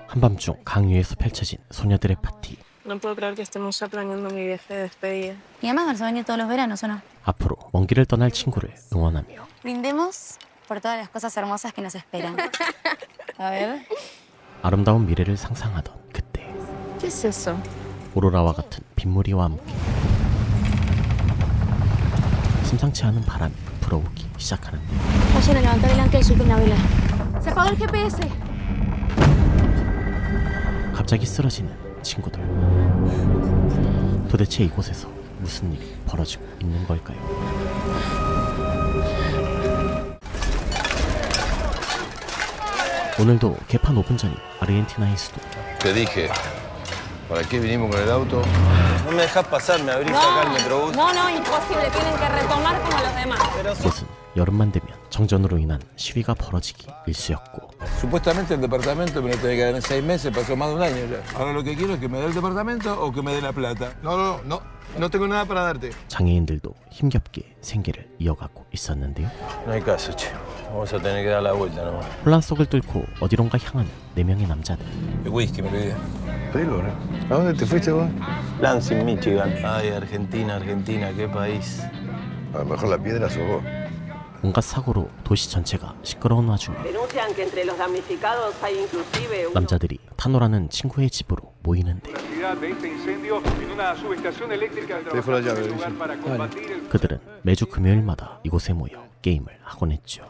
한밤중 강 위에서 펼쳐진 소녀들의 파티. No puedo creer que estemos ya planeando mi viaje de despedida. Y además vas a venir todos los veranos, ¿o no? 앞으로 먼 길을 떠날 친구를 응원하며 Brindemos por todas las cosas hermosas que nos esperan. A ver. 아름다운 미래를 상상하던 그때 ¿Qué es eso? 오로라와 같은 빗무리와 함께 심상치 않은 바람이 불어오기 시작하는데 Vayan a levantar el ancla y suben a vela. Se apagó el GPS. 갑자기 쓰러지는 친구들. 도대체 이곳에서 무슨 일이 벌어지고 있는 걸까요? 오늘도 개판 5분 전인 아르헨티나의 수도. Te dije, ¿para qué vinimos con el auto? No me dejas pasar, me abrís acá el metrobús. No, imposible, tienen que retomar como los demás. 이곳은 여름만 되면 정전으로 인한 시위가 벌어지기 일쑤였고 Supuestamente el departamento me lo tenía que dar en 6 meses, pasó más de un año ya. Ahora lo que quiero es que me dé el departamento o que me dé la plata. No tengo nada para darte. 장애인들도 힘겹게 생계를 이어가고 있었는데요. No hay caso, che. Vamos a tener que dar la vuelta nomás. 혼란 속을 뚫고 어디론가 향하는 4명의 남자들. El whisky me olvidé. Pedilo, ¿no? ¿A dónde te fuiste vos? Lansing, Michigan. Ay, Argentina, qué país. A lo mejor la piedra sos vos. 온갖 사고로 도시 전체가 시끄러운 와중에 Denuncian que entre los damnificados hay inclusive un... 남자들이 타노라는 친구의 집으로 모이는데 그들은 매주 금요일마다 이곳에 모여 게임을 하곤 했죠.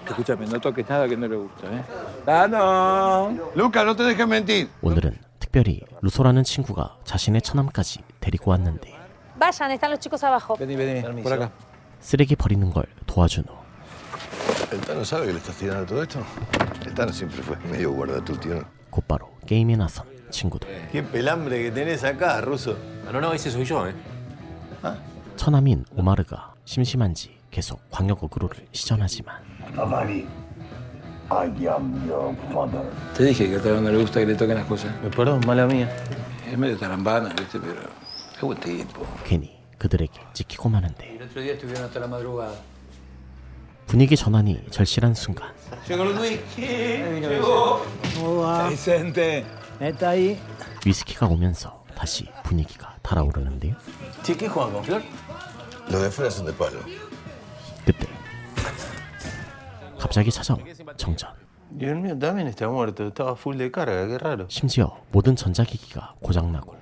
Escúchame, no toques nada que no le gusta, ¿eh? ¡Dano! Luca, no te dejes mentir. 오늘은 특별히 루소라는 친구가 자신의 처남까지 데리고 왔는데 Vayan, están los chicos abajo. Vení, por acá. 쓰레기 버리는 걸 도와준 후 ¿El Tano sabe que le estás tirando todo esto? El Tano siempre fue medio guardatutio. 곧바로 게임에 나선 친구들. Qué pelambre que tenés acá, ruso. No, ese soy yo, ¿eh? 처남인 오마르가 심심한지 계속 광역 어그로를 시전하지만 Te dije que a Taro no le gusta que le toquen las cosas. Perdón, mala mía. Es medio tarambana, ¿viste? Pero es buen tipo. 괜히 그들에게 찍히고 마는데 El otro día estuvieron hasta la madrugada. 분위기 전환이 절실한 순간 Llegó el whisky. Vicente. ¿Está ahí? 위스키가 오면서 다시 분위기가 달아오르는데요. Che, ¿qué juegan con Flor? Los de fuera son de palo. 그때 갑자기 찾아온 정전. Y el mío también está muerto, estaba full de carga, qué raro. 심지어 모든 전자기기가 고장나고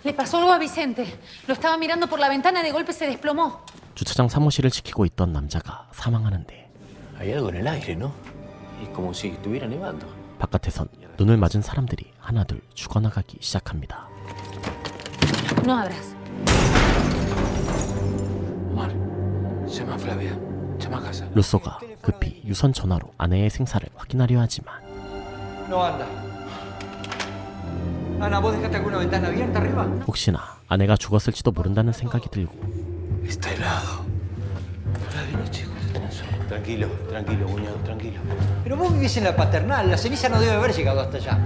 Le pasó algo a Vicente. Lo estaba mirando por la ventana, de golpe se desplomó. 주차장 사무실을 지키고 있던 남자가 사망하는데 Hay algo en el aire, ¿no? Es como si estuviera nevando. 바깥에선 눈을 맞은 사람들이 하나둘 죽어나가기 시작합니다. No abras. Omar, llama a Flavia. Llama a casa. 루소가 급히 유선 전화로 아내의 생사를 확인하려 하지만 No anda. Ana, ¿vos dejaste alguna ventana abierta arriba? 혹시나 아내가 죽었을지도 모른다는 생각이 들고 Está helado. Flavia, chico, te tenés solo. Tranquilo, cuñado, tranquilo. Pero vos vivís en la paternal, la ceniza no debe haber llegado hasta allá.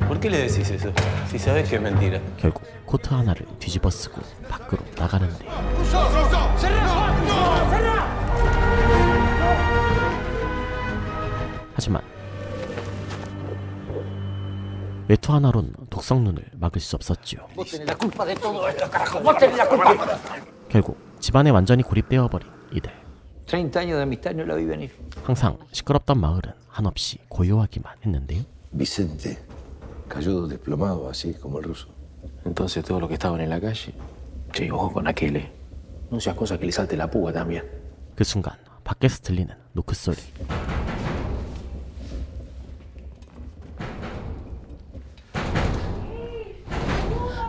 ¿Por qué le decís eso? Si sabés que es mentira. 결국 코트 하나를 뒤집어 쓰고 밖으로 나가는데 하지만 외투 하나론 독성 눈을 막을 수 없었죠. Vos tenés la culpa de todo esto, carajo. Vos tenés la culpa. 결국 집안에 완전히 고립되어 버린 이들. 30 años de amistad no la vi venir. 항상 시끄럽던 마을은 한없이 고요하기만 했는데요. Vicente cayó desplomado, así como el ruso. Entonces todos los que estaban en la calle, che, ojo con aquel, ¿eh? No seas cosa que le salte la púa también. 그 순간 밖에서 들리는 노크 소리.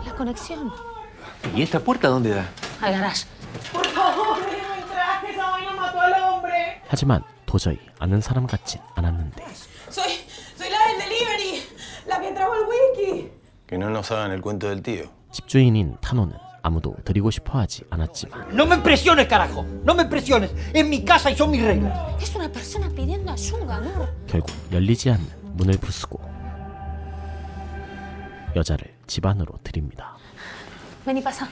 La conexión. ¿Y esta puerta dónde da? Al garage. 하지만 도저히 아는 사람 같진 않았는데 Soy la del delivery, la que trajo el whisky. Que no nos hagan el cuento del tío. 집주인인 타노는 아무도 드리고 싶어 하지 않았지만 No me presiones, carajo. No me presiones. Es mi casa y son mis reglas. Es una persona pidiendo ayuda, ¿no? 결국 열리지 않는 문을 부수고 여자를 집 안으로 들입니다. Ven y pasa.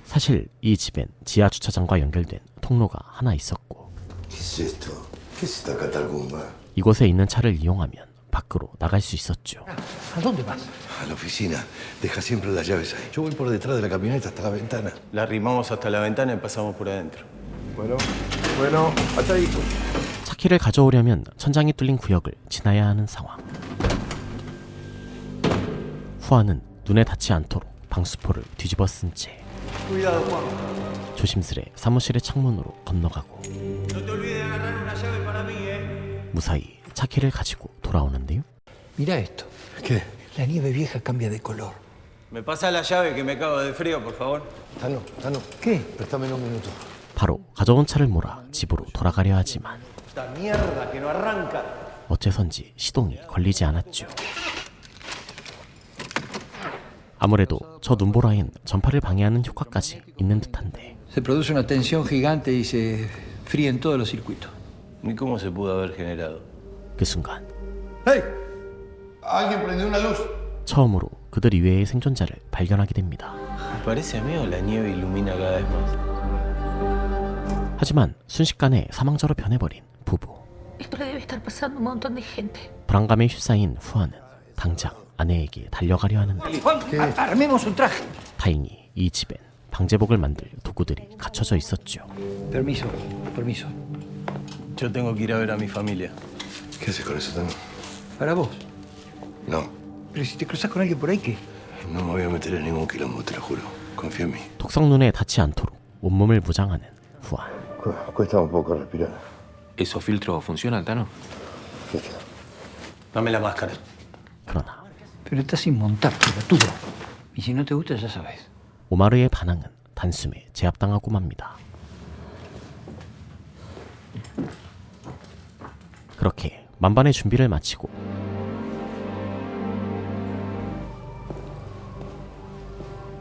사실 이 집엔 지하 주차장과 연결된 통로가 하나 있었고 ¿Qué es esto? ¿Qué es esta catacumba? 이곳에 있는 차를 이용하면 밖으로 나갈 수 있었죠. ¿A dónde vas? A la oficina. Deja siempre las llaves ahí. Yo voy por detrás de la camioneta hasta la ventana. La arrimamos hasta la ventana y pasamos por adentro. Bueno, hasta ahí. 차키를 가져오려면 천장이 뚫린 구역을 지나야 하는 상황. 후안은 눈에 닿지 않도록 방수포를 뒤집어 쓴 채 조심스레 사무실의 창문으로 건너가고 무사히 차키를 가지고 돌아오는데요. Mira esto. ¿Qué? La nieve vieja cambia de color. ¿Me pasa la llave que me cago de frío, por favor? Tano. ¿Qué? Préstame un minuto. 바로 가져온 차를 몰아 집으로 돌아가려 하지만 Esta mierda que no arranca. 어째선지 시동이 걸리지 않았죠. 아무래도 저 눈보라엔 전파를 방해하는 효과까지 있는 듯한데 Se produce una tensión gigante y se fríen todos los circuitos. ¿Y cómo se pudo haber generado? 그 순간 ¡Hey! Alguien prendió una luz. 처음으로 그들 이외의 생존자를 발견하게 됩니다. Me parece a mí o la nieve ilumina cada vez más. 하지만 순식간에 사망자로 변해버린 부부. Esto le debe estar pasando a un montón de gente. 불안감에 휩싸인 후아는 당장 아내에게 달려가려 하는데 Juan, armemos un traje. 다행히 이 집엔 방제복을 만들 도구들이 갖춰져 있었죠. Permiso. Yo tengo que ir a ver a mi familia. ¿Qué haces con eso, Tano? Para vos. No, Pero si te cruzas con alguien por ahí, ¿qué? no me voy a meter en ningún quilombo, te lo juro. Confía en mí. 독성 눈에 닿지 않도록 온몸을 무장하는 후안. Cuesta un poco respirar. ¿Esos filtros funcionan, Tano? Dame la máscara. 그러나 Pero estás sin montar, pelotudo. Y si no te gusta, ya sabes. 오마르의 반항은 단숨에 제압당하고 맙니다. 그렇게 만반의 준비를 마치고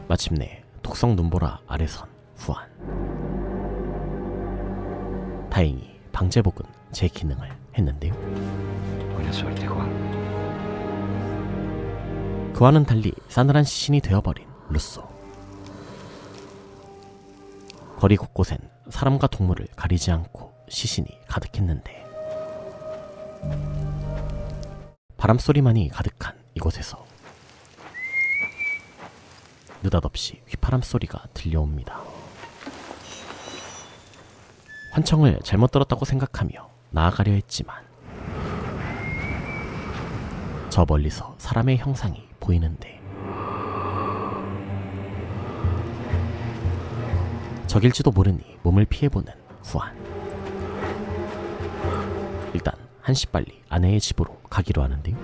마침내 독성 눈보라 아래 선 후안. 다행히 방제복은 제 기능을 했는데요. Buena suerte, Juan. 그와는 달리 싸늘한 시신이 되어버린 루소. 거리 곳곳엔 사람과 동물을 가리지 않고 시신이 가득했는데 바람소리만이 가득한 이곳에서 느닷없이 휘파람 소리가 들려옵니다. 환청을 잘못 들었다고 생각하며 나아가려 했지만 저 멀리서 사람의 형상이 보이는데 적일지도 모르니 몸을 피해보는 후안. 일단 한시 빨리 아내의 집으로 가기로 하는데요.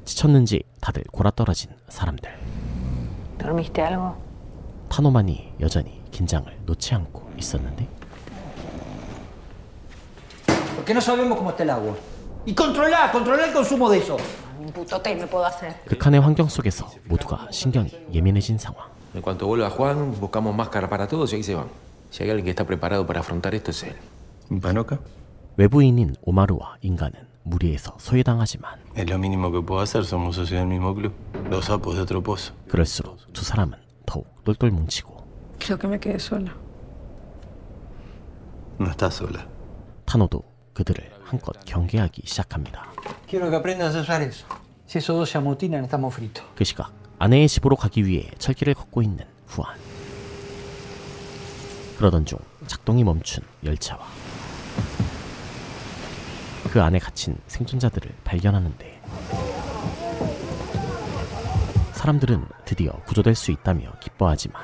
지쳤는지 다들 골아떨어진 사람들. ¿Dormiste algo? 타노만이 여전히 긴장을 놓지 않고 있었는데 Porque no sabemos cómo está el agua. Y controlar el consumo de eso. Un putote me puedo hacer. 극한의 환경 속에서 모두가 신경이 예민해진 상황. En cuanto vuelva Juan, buscamos máscara para todos y ahí se van. Si hay alguien que está preparado para afrontar esto, es él. ¿Panoca? 외부인인 오마루와 인간은 무리해서 소외당하지만 Es lo mínimo que puedo hacer, somos socios del mismo club. Los sapos de otro pozo. 그럴수록 두 사람은 더욱 똘똘 뭉치고 Creo que me quedé sola. No estás sola. 타노도 그들을 한껏 경계하기 시작합니다. Quiero que aprendas a usar eso. Si esos dos se amotinan, estamos fritos. 그 시각 아내의 집으로 가기 위해 철길을 걷고 있는 후안. 그러던 중 작동이 멈춘 열차와 그 안에 갇힌 생존자들을 발견하는데 사람들은 드디어 구조될 수 있다며 기뻐하지만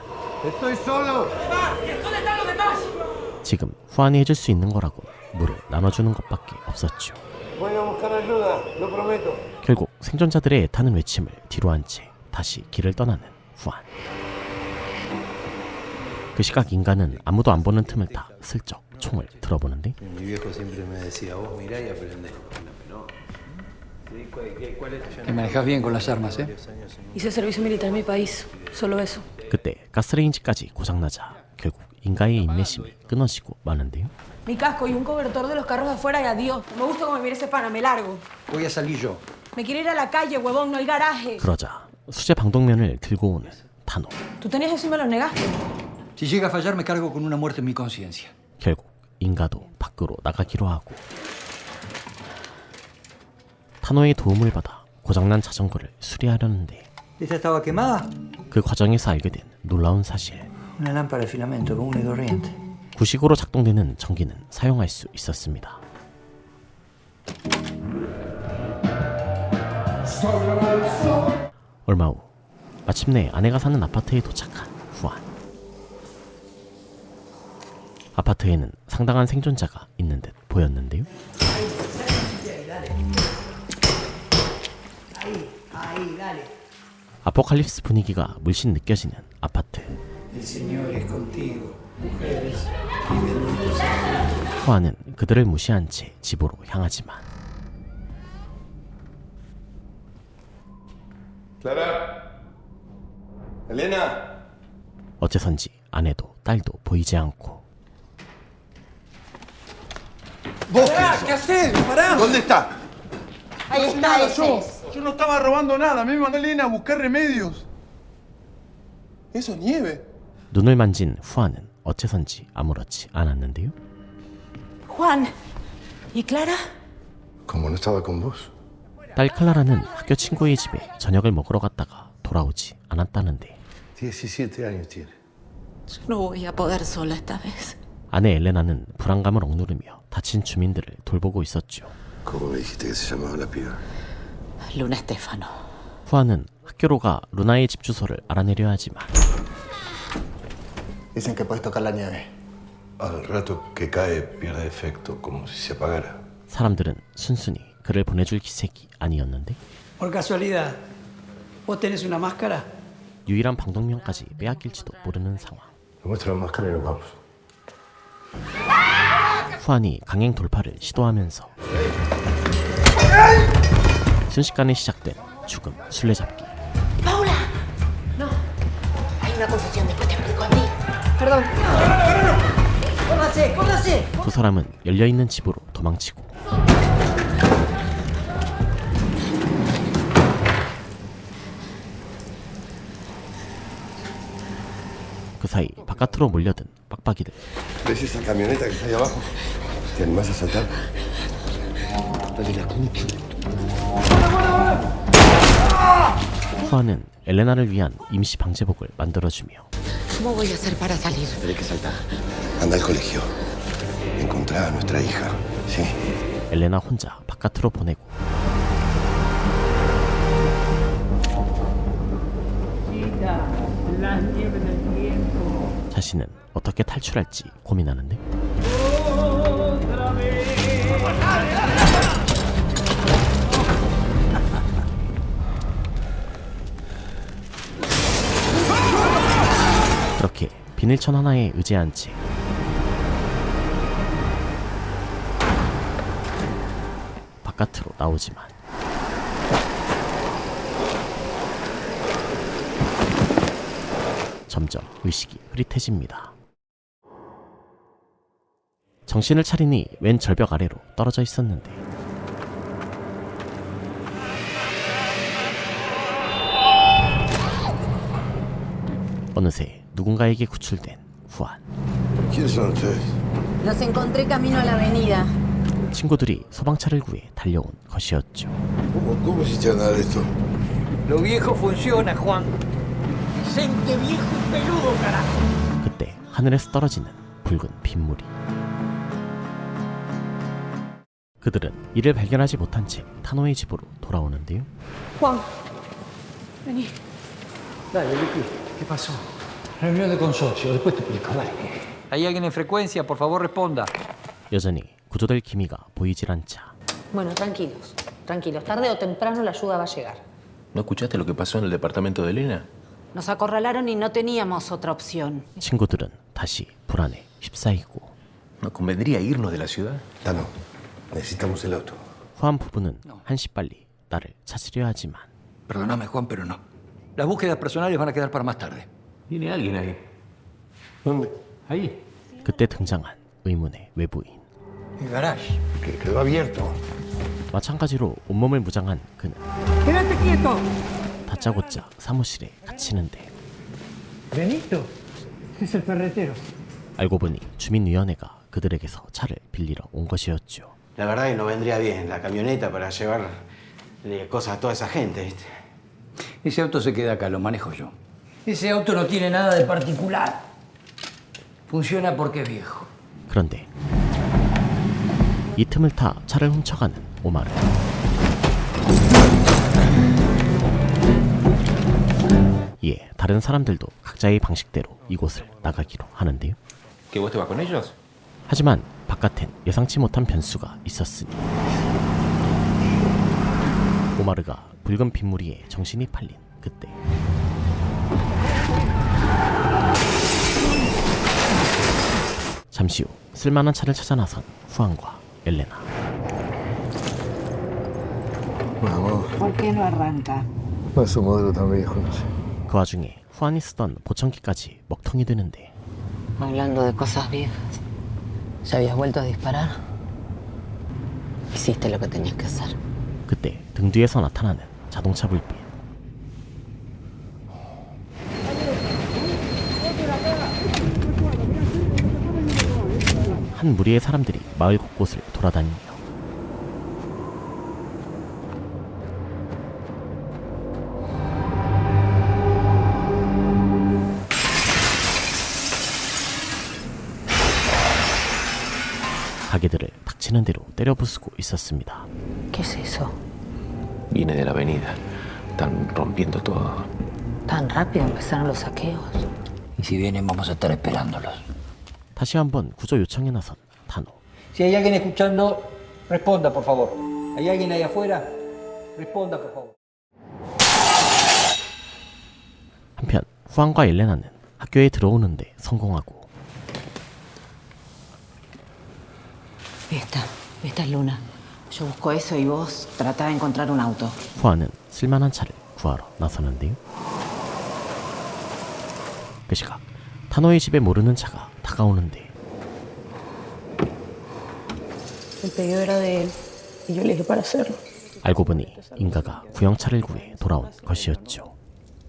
지금 후안이 해줄 수 있는 거라고 물을 나눠주는 것밖에 없었죠. 결국 생존자들의 애타는 외침을 뒤로 한 채 다시 길을 떠나는 후안. 그 시각 인간은 아무도 안 보는 틈을 타 슬쩍 총을 들어보는데 Mi viejo siempre me decía, vos mirá y aprendés. Te manejas bien con las armas, ¿eh? Hice servicio militar en mi país. Solo eso. 그때 가스레인지까지 고장나자 결국 인간의 인내심이 끊어지고 마는데요. mi casco y un cobertor de los carros de afuera y adiós. No me gusta cómo me mira ese pana, me largo. Voy a salir yo. Me quiere ir a la calle, huevón, no al garaje. 그러자 수제 방독면을 들고 오는 타노. Tú tenías eso y me lo negaste. Si llega a fallar, me cargo con una muerte en mi conciencia. 결국 인가도 밖으로 나가기로 하고 타노의 도움을 받아 고장난 자전거를 수리하려는데 Esta estaba quemada. 그 과정에서 알게 된 놀라운 사실. Una lámpara de filamento común y corriente. 구식으로 작동되는 전기는 사용할 수 있었습니다. 얼마 후 마침내 아내가 사는 아파트에 도착한 후안. 아파트에는 상당한 생존자가 있는 듯 보였는데요. 아포칼립스 분위기가 물씬 느껴지는 아파트. 후안은 그들을 무시한 채 집으로 향하지만 Clara. Elena. 어째선지 아내도 딸도 보이지 않고 ¿Qué haces? Pará. ¿Dónde está? Ahí está, ese es. Yo no estaba robando nada. A mí me mandó Elena a buscar remedios. Eso es nieve. 눈을 만진 후안은 어째선지 아무렇지 않았는데요. Juan, ¿y Clara? Como no estaba con vos. 딸 클라라는 학교 친구의 집에 저녁을 먹으러 갔다가 돌아오지 않았다는데 17 años tiene. Yo no voy a poder sola esta vez. 아내 엘레나는 불안감을 억누르며 다친 주민들을 돌보고 있었죠. ¿Cómo me dijiste que se llamaba la piba? Luna Estefano. 후안은 학교로 가 루나의 집 주소를 알아내려 하지만 Dicen que puedes tocar la nieve. Al rato que cae pierde efecto, como si se apagara. 사람들은 순순히 그를 보내줄 기색이 아니었는데 Por casualidad, ¿vos tenés una máscara? 유일한 방독면까지 빼앗길지도 모르는 상황. Me muestra la máscara y nos vamos. 후안이 강행 돌파를 시도하면서 순식간에 시작된 죽음 술래잡기. ¡Paula! No. Hay una confusión, después te explico a mí. Perdón. ¡Córrase, córrase! 두 사람은 열려있는 집으로 도망치고 그 사이 바깥으로 몰려든 빡빡이들. ¿Ves esa camioneta que está ahí abajo? ¿Te animás a saltar? Dale la concha. 후안은 엘레나를 위한 임시 방제복을 만들어주며 ¿Cómo voy a hacer para salir? Tenés que saltar. Anda al colegio. Encontrá a nuestra hija. Sí. 엘레나 혼자 바깥으로 보내고 자신은 어떻게 탈출할지 고민하는데 그렇게 비닐천 하나에 의지한 채 바깥으로 나오지만 점점 의식이 흐릿해집니다. 정신을 차리니 왼 절벽 아래로 떨어져 있었는데 어느새 누군가에게 구출된 후안. ¿Quiénes son ustedes? Los encontré camino a la avenida. 친구들이 소방차를 구해 달려온 것이었죠. ¿Cómo hiciste a dar esto? Lo viejo funciona, Juan. Vicente viejo y peludo, carajo. 그때 하늘에서 떨어지는 붉은 빗물이. 그들은 이를 발견하지 못한 채 타노의 집으로 돌아오는데요. Juan, vení. Dale, Vicky. ¿Qué pasó? Reunión de consorcio, después te explico, dale. ¿Hay alguien en frecuencia? Por favor, responda. 여전히 구조될 기미가 보이질 않자 Bueno, tranquilos. Tranquilos. Tarde o temprano la ayuda va a llegar. ¿No escuchaste lo que pasó en el departamento de Elena? Nos acorralaron y no teníamos otra opción. 친구들은 다시 불안에 휩싸이고 ¿No convendría irnos de la ciudad? Tano, necesitamos el auto. 후안 부부는 한시빨리 딸을 찾으려 하지만 Perdóname, Juan, pero no. Las búsquedas personales van a quedar para más tarde. Viene alguien ahí. ¿Dónde? Ahí. 그때 등장한 의문의 외부인. El garage. Que quedó abierto. 마찬가지로 온몸을 무장한 그는 ¡Quédate quieto! 다짜고짜 사무실에 갇히는데 Benito. Es el ferretero. 알고 보니 주민위원회가 그들에게서 차를 빌리러 온 것이었죠. La verdad que no vendría bien la camioneta para llevarle cosas a toda esa gente, ¿viste? Ese auto se queda acá, lo manejo yo. Ese auto no tiene nada de particular. Funciona porque es viejo. 그런데 이 틈을 타 차를 훔쳐가는 오마르. 이에 다른 사람들도 각자의 방식대로 이곳을 나가기로 하는데요. ¿Que vos te vas con ellos? 하지만 바깥엔 예상치 못한 변수가 있었으니 오마르가 붉은 빗무리에 정신이 팔린 그때 잠시 후 쓸만한 차를 찾아 나선 후안과 엘레나. ¿Por qué no arranca? No es un modelo tan viejo, no sé. 그 와중에 후안이 쓰던 보청기까지 먹통이 되는데 Hablando de cosas viejas. ¿Ya habías vuelto a disparar? Hiciste lo que tenías que hacer. 그때 등 뒤에서 나타나는 자동차 불빛. 한 무리의 사람들이 마을 곳곳을 돌아다니며 가게들을 닥치는 대로 때려 부수고 있었습니다. ¿Qué es eso? Viene de la avenida. Están rompiendo todo. ¿Tan rápido empezaron los saqueos? Y si vienen, vamos a estar esperándolos. 다시 한번 구조 요청에 나선 타노. Si hay alguien escuchando, responda, por favor. ¿Hay alguien ahí afuera? Responda, por favor. 한편 후안과 엘레나는 학교에 들어오는데 성공하고 Esta es Luna. Yo busco eso y vos tratá de encontrar un auto. 후안은 쓸만한 차를 구하러 나서는데요. 그 시각 타노의 집에 모르는 차가 다가오는데 El pedido era de él y yo le dije para hacerlo. 알고 보니 인가가 구형차를 구해 돌아온 것이었죠.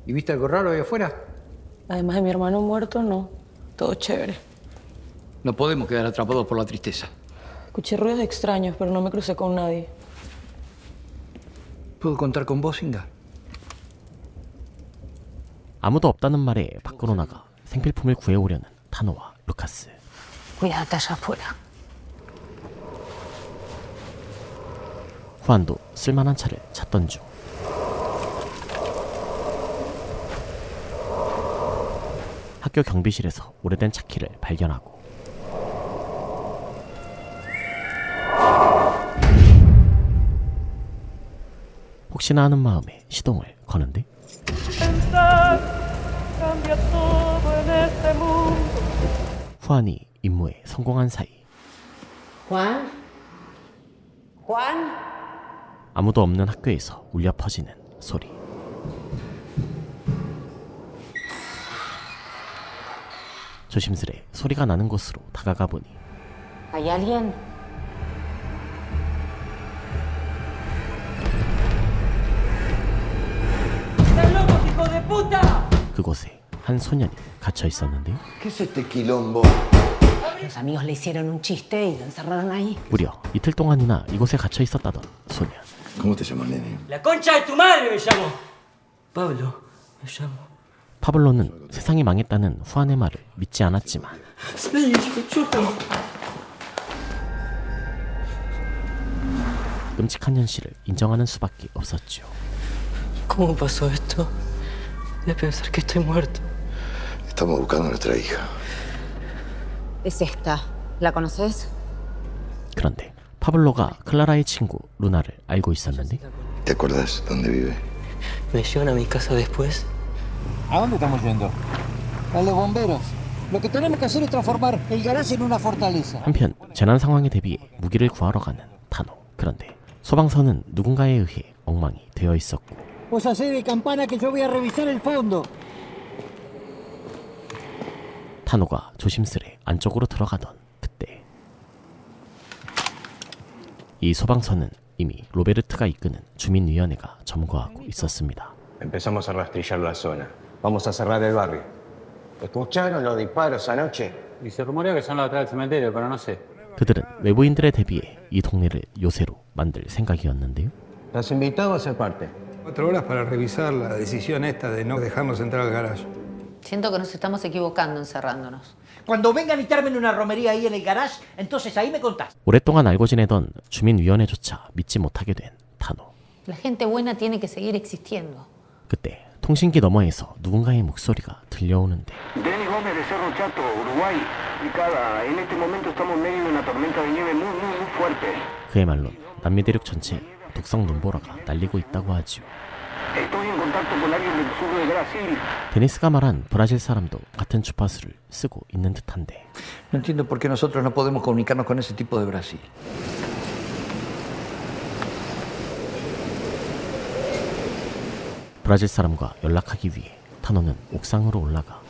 ¿Y viste algo raro ahí afuera? Además de mi hermano muerto, no. Todo chévere. No podemos quedar atrapados por la tristeza. Escuché ruidos extraños, pero no me crucé con nadie. ¿Puedo contar con vos, Inga? 아무도 없다는 말에 밖으로 나가 생필품을 구해오려는 타노와 루카스. Cuídate allá afuera. 후안도 쓸만한 차를 찾던 중 학교 경비실에서 오래된 차키를 발견하고 혹시나 하는 마음에 시동을 거는데 후안이 임무에 성공한 사이 Juan. Juan. 아무도 없는 학교에서 울려 퍼지는 소리. 조심스레 소리가 나는 곳으로 다가가 보니 ¿Hay alguien? 그곳에 한 소년이 갇혀 있었는데요. ¿Qué es este quilombo? Los amigos le hicieron un chiste y lo encerraron ahí. 무려 이틀 동안이나 이곳에 갇혀 있었다던 소년. ¿Cómo te llamas, nene? La concha de tu madre me llamo. Pablo, me llamo. 파블로는 세상이 망했다는 후안의 말을 믿지 않았지만 끔찍한 현실을 인정하는 수밖에 없었죠. ¿Cómo pasó esto? De pensar que estoy muerto. Estamos buscando a nuestra hija. Es esta. ¿La conoces? 그런데 파블로가 클라라의 친구 루나를 알고 있었는데 ¿Te acuerdas dónde vive? ¿Me llevan a mi casa después? ¿A dónde estamos yendo? A los bomberos. Lo que tenemos que hacer es transformar el garaje en una fortaleza. 한편 재난 상황에 대비해 무기를 구하러 가는 타노. 그런데 소방서는 누군가에 의해 엉망이 되어 있었고 Vos hacé de campana que yo voy a revisar el fondo. 타노가 조심스레 안쪽으로 들어가던 그때 이 소방서는 이미 로베르트가 이끄는 주민위원회가 점거하고 있었습니다. Empezamos a rastrillar la zona. Vamos a cerrar el barrio. ¿Escucharon los disparos anoche? Y se rumorea que son los atrás del cementerio, pero no sé. 그들은 외부인들에 대비해 이 동네를 요새로 만들 생각이었는데요. Los invitados a ser parte. 4 horas para revisar la decisión esta de no dejarnos entrar al garage. Siento que nos estamos equivocando encerrándonos. Cuando vengan y te armen una romería ahí en el garage, entonces ahí me contás. 오랫동안 알고 지내던 주민위원회조차 믿지 못하게 된 타노. La gente buena tiene que seguir existiendo. 그때 통신기 너머에서 누군가의 목소리가 들려오는데 Denis Gómez de Cerro Chato, Uruguay. Picada, en este momento estamos en medio de una tormenta de nieve muy fuerte. 그의 말론 남미 대륙 전체에 독성 눈보라가 날리고 있다고 하지요. Estoy en contacto con alguien del sur de Brasil. 데니스가 말한 브라질 사람도 같은 주파수를 쓰고 있는 듯한데 No entiendo por qué nosotros no podemos comunicarnos con ese tipo de Brasil. 브라질 사람과 연락하기 위해 타노는 옥상으로 올라가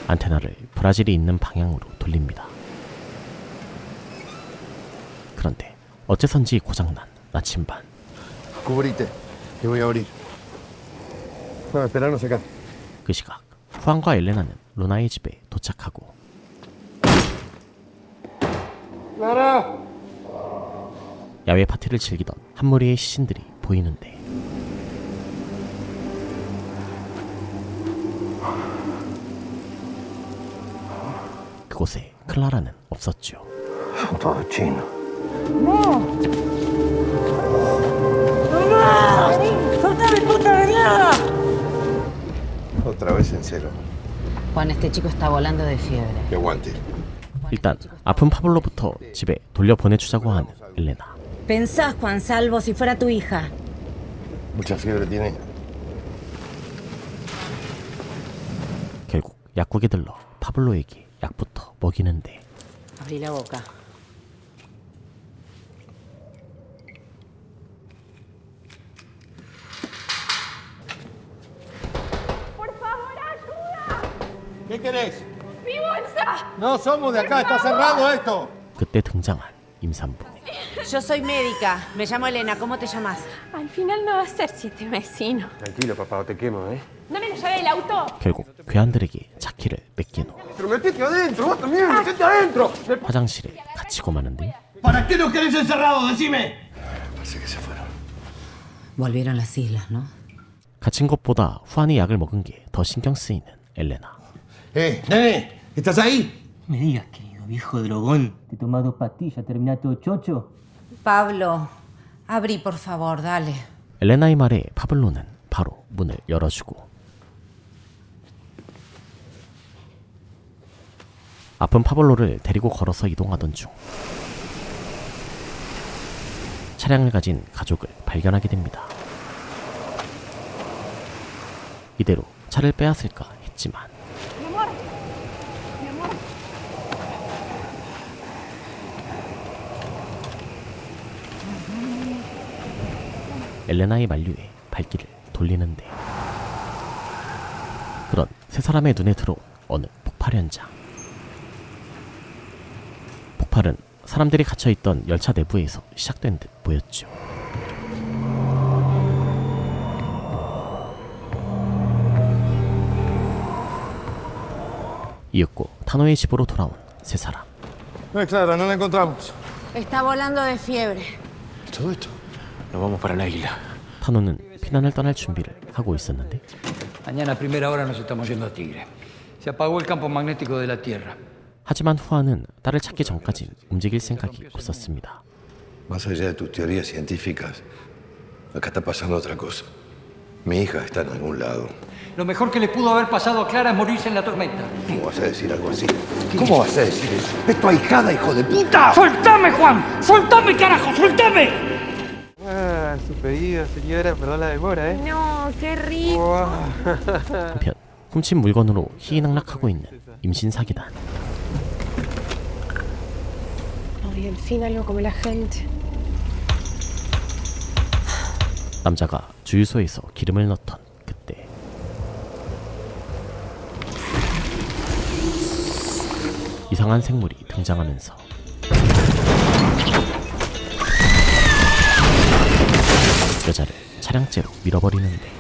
안테나를 브라질이 있는 방향으로 돌립니다. 그런데 어째선지 고장난 나침반. Cubrite, te voy a abrir. No, esperanos acá. 그 시각 후안과 엘레나는 루나의 집에 도착하고 야외 파티를 즐기던 한 무리의 시신들이 보이는데 그곳에 클라라는 없었죠. Todo chino. ¡Soltame, puta de mierda! Otra vez en cero. Juan, este chico está volando de fiebre. Que aguante. 일단 아픈 파블로부터 집에 돌려보내주자고 하는 엘레나. Pensás, Juan Salvo, si fuera tu hija. Mucha fiebre tiene. 결국 약국에 들러 파블로에게 약부터 먹이는데 Abrí la boca. ¿Qué querés? ¡Mi bolsa! No somos de acá, está cerrado esto. 그때 등장한 임산부. Yo soy médica. Me llamo Elena. ¿Cómo te llamas? Al final no va a ser 7 vecino. Tranquilo, papá, no te quemo, ¿eh? Dame la llave del auto. 결국 괴한들에게 차키를 뺏긴 후 Pero metete adentro, vos también, metete adentro. 화장실에 갇히고 마는데 ¿Para qué nos querés encerrados? Decime. Parece que se fueron. Volvieron las islas, ¿no? 갇힌 것보다 후안이 약을 먹은 게 더 신경 쓰이는 엘레나. Nene, ¿estás ahí? Me digas, querido viejo drogón. Te tomás 2 pastillas, terminás todo chocho. Pablo, abrí, por favor, dale. 엘레나의 말에 파블로는 바로 문을 열어주고 아픈 파블로를 데리고 걸어서 이동하던 중 차량을 가진 가족을 발견하게 됩니다. 이대로 차를 빼앗을까 했지만 엘레나의 만류에 발길을 돌리는데 그런 세 사람의 눈에 들어온 어느 폭발 현장. 폭발은 사람들이 갇혀있던 열차 내부에서 시작된 듯 보였죠. 이윽고 타노의 집으로 돌아온 세 사람. No es Clara, no la encontramos. Está volando de fiebre. Todo esto. Nos vamos para la isla. 타노는 피난을 떠날 준비를 하고 있었는데 Mañana a primera hora nos estamos yendo a Tigre. Se apagó el campo magnético de la Tierra. 하지만 후안은 딸을 찾기 전까진 움직일 생각이 없었습니다. Más allá de tus teorías científicas, acá está pasando otra cosa. Mi hija está en algún lado. Lo mejor que le pudo haber pasado a Clara es morirse en la tormenta. ¿Cómo vas a decir algo así? ¿Cómo vas a decir eso? ¡Es tu ahijada, hijo de puta! ¡Soltame, Juan! ¡Soltame, carajo! ¡Soltame! Ah, su pedido, señora, perdón la demora, ¿eh? No, qué rico. 한편 훔친 물건으로 희희낙락하고 있는 임신 사기단. Ay, al fin algo como la gente. 남자가 주유소에서 기름을 넣던 그때 이상한 생물이 등장하면서 여자를 차량째로 밀어버리는데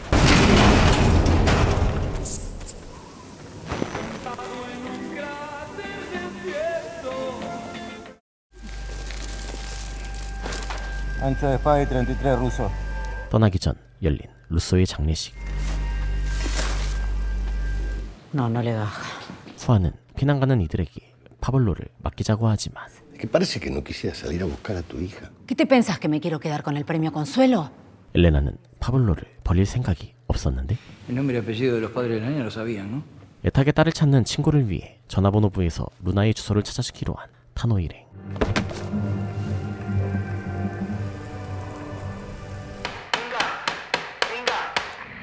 Ancho de Spy 33 ruso. 떠나기 전 열린 루소의 장례식. No, no le baja. 후아는 피난 가는 이들에게 파블로를 맡기자고 하지만 Que parece que no quisiera salir a buscar a tu hija. ¿Qué te pensás que me quiero quedar con el premio Consuelo? 엘레나는 파블로를 버릴 생각이 없었는데 El nombre y apellido de los padres de la niña lo sabían, ¿no? 애타게 딸을 찾는 친구를 위해 전화번호부에서 루나의 주소를 찾아주기로 한 타노 일행.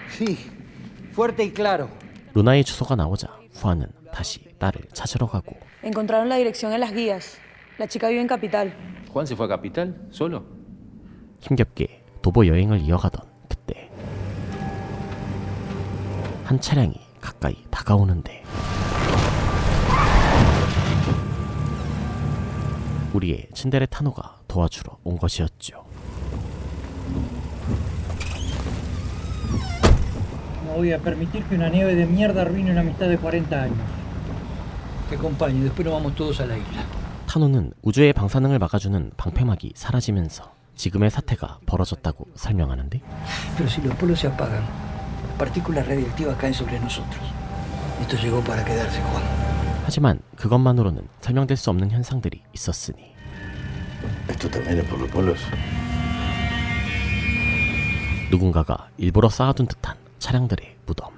Sí, fuerte y claro. 루나의 주소가 나오자 후아는 다시 딸을 찾으러 가고 Encontraron la dirección en las guías. La chica vive en Capital. ¿Juan se fue a Capital? ¿Solo? 힘겹게 도보 여행을 이어가던 그때 한 차량이 가까이 다가오는데 우리의 츤데레 타노가 도와주러 온 것이었죠. No voy a permitir que una nieve de mierda arruine una amistad de 40 años. Te acompaño, después nos vamos todos a la isla. 타노는 우주의 방사능을 막아주는 방패막이 사라지면서 지금의 사태가 벌어졌다고 설명하는데 Pero si los polos se apagan, partículas radiactivas caen sobre nosotros. Esto llegó para quedarse, Juan. 하지만 그것만으로는 설명될 수 없는 현상들이 있었으니 Esto también es por los polos. 누군가가 일부러 쌓아둔 듯한 차량들의 무덤.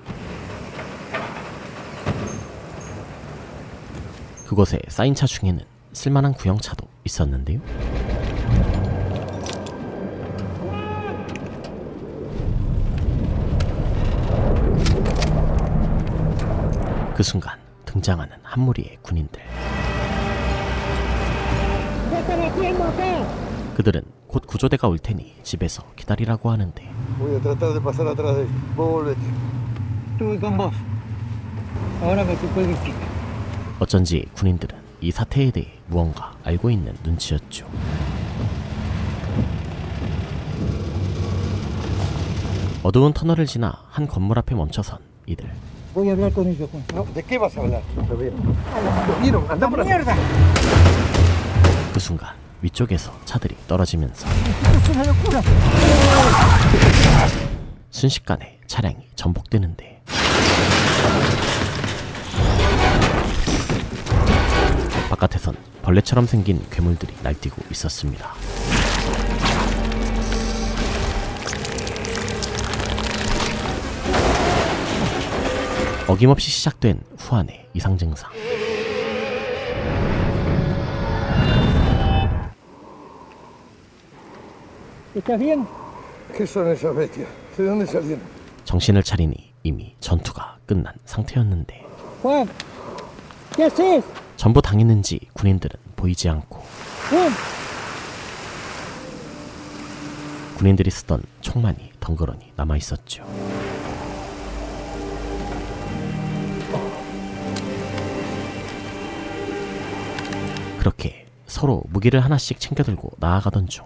그곳에 쌓인 차 중에는 쓸만한 구형차도 있었는데요. 그 순간 등장하는 한 무리의 군인들. 그들은 곧 구조대가 올 테니 집에서 기다리라고 하는데 Voy a tratar de pasar atrás de él. Vos volvete. Estuve con vos. Ahora me ocupé de chica. 어쩐지 군인들은 이 사태에 대해 무언가 알고 있는 눈치였죠. 어두운 터널을 지나 한 건물 앞에 멈춰선 이들. Voy a hablar con ellos, Juan. No, ¿de qué vas a hablar? Lo vieron. ¡Lo vieron! ¡Anda por mierda! 그 순간 위쪽에서 차들이 떨어지면서 ¡Es una locura! 순식간에 차량이 전복되는데 바깥에선 벌레처럼 생긴 괴물들이 날뛰고 있었습니다. 어김없이 시작된 후안의 이상 증상. ¿Estás bien? ¿Qué son esas bestias? ¿De dónde salieron? 정신을 차리니 이미 전투가 끝난 상태였는데 Juan, ¿qué haces? 전부 당했는지 군인들은 보이지 않고 Juan, 군인들이 쓰던 총만이 덩그러니 남아있었죠. 그렇게 서로 무기를 하나씩 챙겨들고 나아가던 중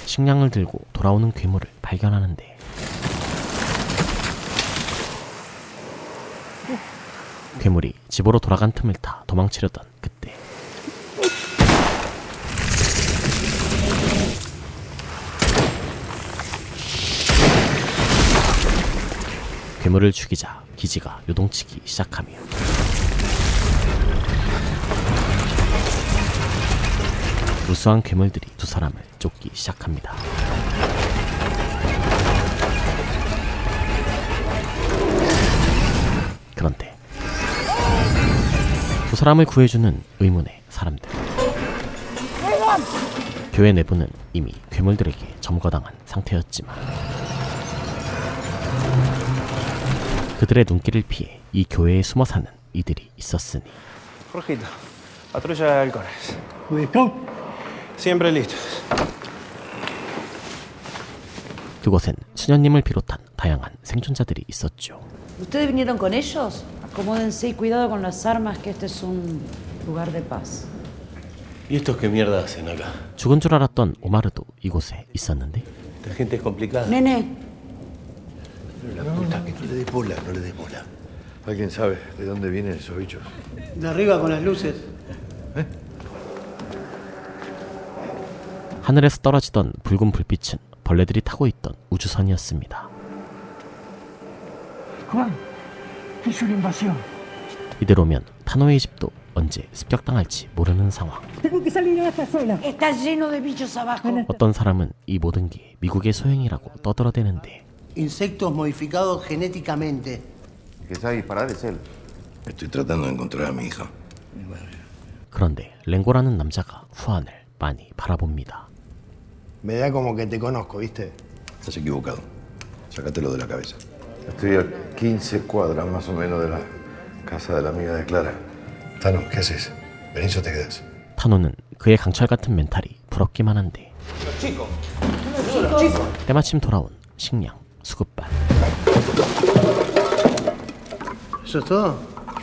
식량을 들고 돌아오는 괴물을 발견하는데 괴물이 집으로 돌아간 틈을 타 도망치려던 그때 괴물을 죽이자 기지가 요동치기 시작하며 무수한 괴물들이 두 사람을 쫓기 시작합니다. 그런데 두 사람을 구해주는 의문의 사람들. 교회 내부는 이미 괴물들에게 점거당한 상태였지만 그들의 눈길을 피해 이 교회에 숨어 사는 이들이 있었으니 Jorgito, patrulla de halcones. ¿Listo? Siempre listos. 그곳엔 수녀님을 비롯한 다양한 생존자들이 있었죠. ¿Ustedes vinieron con ellos? Acomódense y cuidado con las armas, que este es un lugar de paz. ¿Y estos qué mierda hacen acá? 죽은 줄 알았던 오마르도 이곳에 있었는데 Esta gente es complicada. Nene, La puta que no le des bola, no le des bola. ¿Alguien sabe de dónde vienen esos bichos? De arriba con las luces. 하늘에서 떨어지던 붉은 불빛은 벌레들이 타고 있던 우주선이었습니다. Juan, es una invasión. 이대로면 타노의 집도 언제 습격당할지 모르는 상황. Tengo que salir a esta sola. está lleno de bichos abajo. 어떤 사람은 이 모든 게 미국의 소행이라고 떠들어대는데 Insectos modificados genéticamente. El que sabe disparar es él. Estoy tratando de encontrar a mi hija. 그런데 랭고라는 남자가 후안을 많이 바라봅니다. Me da como que te conozco, ¿viste? Estás equivocado. Sácatelo de la cabeza. Estoy a 15 cuadras más o menos de la casa de la amiga de Clara. Tano, ¿qué haces? ¿Venís o te quedás? 타노는 그의 강철 같은 멘탈이 부럽기만 한데 때마침 돌아온 식량 수급반. ¿Eso es todo?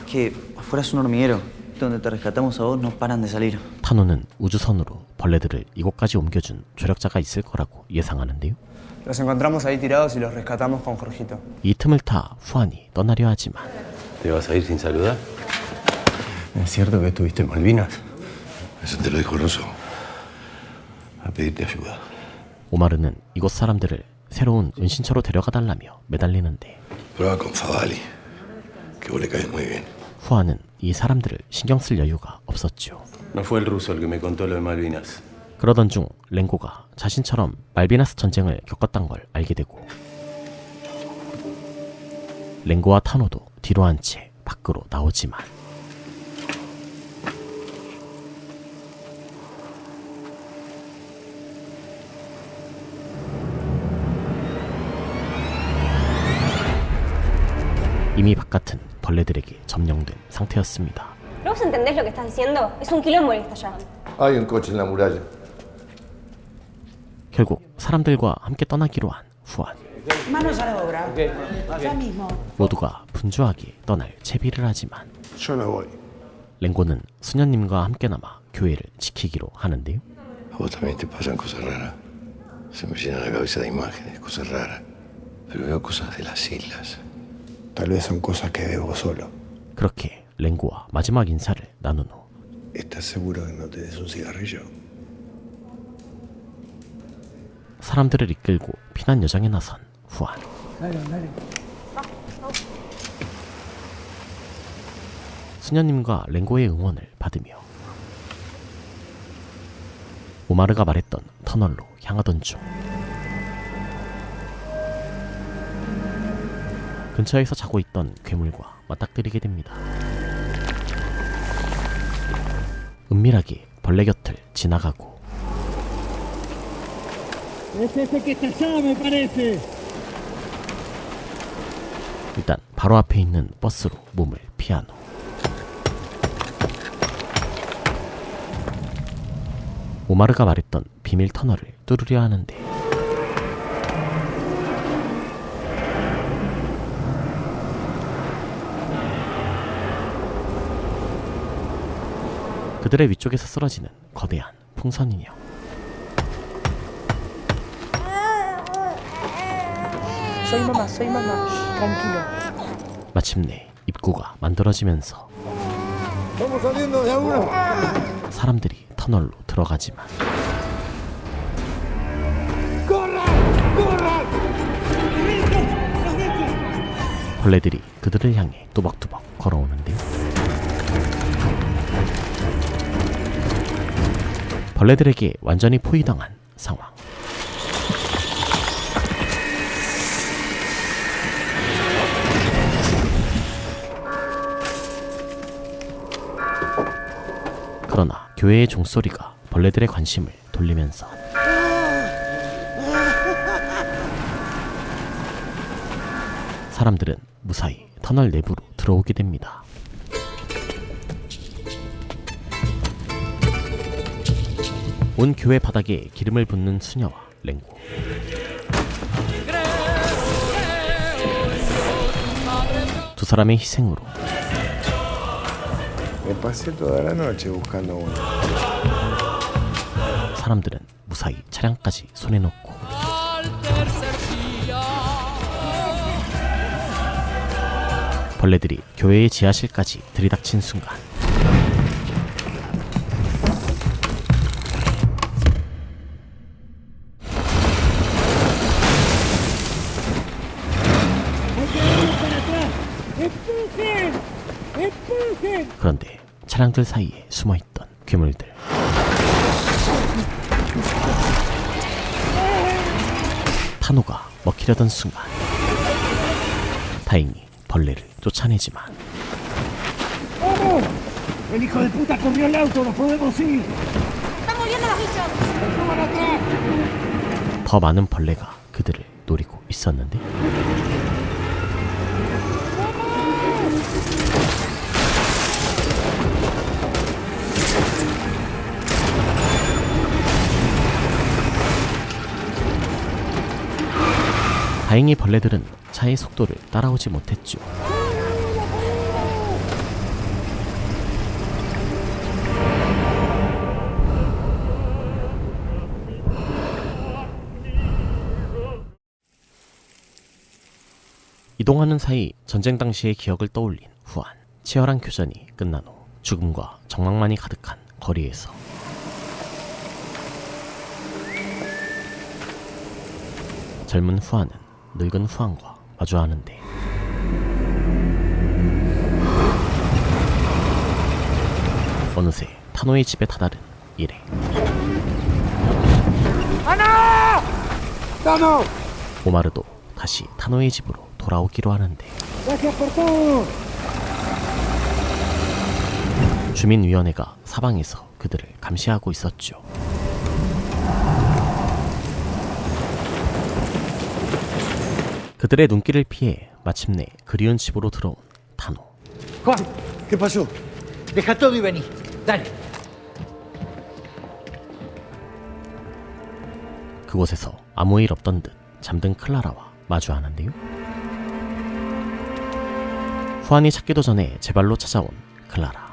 Que afuera es un hormiguero. Donde te rescatamos a vos no paran de salir. 타노는 우주선으로 벌레들을 이곳까지 옮겨준 조력자가 있을 거라고 예상하는데요. Los encontramos ahí tirados y los rescatamos con Jorgito. 이 틈을 타 후안이 떠나려 하지만 ¿Te vas a ir sin saludar? ¿Es cierto que estuviste en Malvinas? Eso te lo dijo Rosso. A pedirte ayuda. 오마르는 이곳 사람들을 새로운 은신처로 데려가달라며 매달리는데 Prueba con Favali, que vos le caes muy bien. 후안은 이 사람들을 신경 쓸 여유가 없었죠. No fue el ruso el que me contó lo de Malvinas. 그러던 중 랭고가 자신처럼 말비나스 전쟁을 겪었단 걸 알게 되고 랭고와 타노도 뒤로 한 채 밖으로 나오지만 이미 바깥은 벌레들에게 점령된 상태였습니다. ¿No vos entendés lo que estás diciendo? Es un quilombo el que está allá. Hay un coche en la muralla. 결국 사람들과 함께 떠나기로 한 후안. Manos a la obra. Ya mismo. 모두가 분주하게 떠날 채비를 하지만 Yo no voy. 랭고는 수녀님과 함께 남아 교회를 지키기로 하는데요. A vos también te pasan cosas raras. Se me llena la cabeza de imágenes, cosas raras. Pero veo cosas de las islas. Tal vez son cosas que ves vos solo. 그렇게 랭고와 마지막 인사를 나눈 후 ¿Estás seguro que no te des un cigarrillo? 사람들을 이끌고 피난 여정에 나선 후안. 수녀님과 랭고의 응원을 받으며 오마르가 말했던 터널로 향하던 중 근처에서 자고 있던 괴물과 맞닥뜨리게 됩니다. 은밀하게 벌레 곁을 지나가고 Es ese que está allá, me parece. 일단 바로 앞에 있는 버스로 몸을 피한 후 오마르가 말했던 비밀 터널을 뚫으려 하는데 그들의 위쪽에서 쓰러지는 거대한 풍선 인형. Soy mamá. Tranquilo. 마침내 입구가 만들어지면서 Vamos saliendo de a uno. 사람들이 터널로 들어가지만 벌레들이 그들을 향해 또박또박 걸어오는데요. 벌레들에게 완전히 포위당한 상황. 그러나 교회의 종소리가 벌레들의 관심을 돌리면서 사람들은 무사히 터널 내부로 들어오게 됩니다. 온 교회 바닥에 기름을 붓는 수녀와 랭고. 사람의 희생으로 Me pasé toda la noche buscando uno. 사람들은 무사히 차량까지 손에 넣고 벌레들이 교회의 지하실까지 들이닥친 순간 그런데 차량들 사이에 숨어있던 괴물들 타노가 먹히려던 순간 다행히 벌레를 쫓아내지만 ¡El hijo de puta corrió el auto! ¡No podemos ir! ¡Estamos viendo los bichos! 더 많은 벌레가 그들을 노리고 있었는데 다행히 벌레들은 차의 속도를 따라오지 못했죠. 이동하는 사이 전쟁 당시의 기억을 떠올린 후안. 치열한 교전이 끝난 후 죽음과 적막만이 가득한 거리에서 젊은 후안은 늙은 후안과 마주하는데 어느새 타노의 집에 다다른 일행. ¡Ana! ¡Tano! 오마르도 다시 타노의 집으로 돌아오기로 하는데 ¡Gracias por todo! 주민위원회가 사방에서 그들을 감시하고 있었죠. 그들의 눈길을 피해 마침내 그리운 집으로 들어온 타노. Juan, ¿qué pasó? Deja todo y vení. Dale. 그곳에서 아무 일 없던 듯 잠든 클라라와 마주하는데요. 후안이 찾기도 전에 제 발로 찾아온 클라라.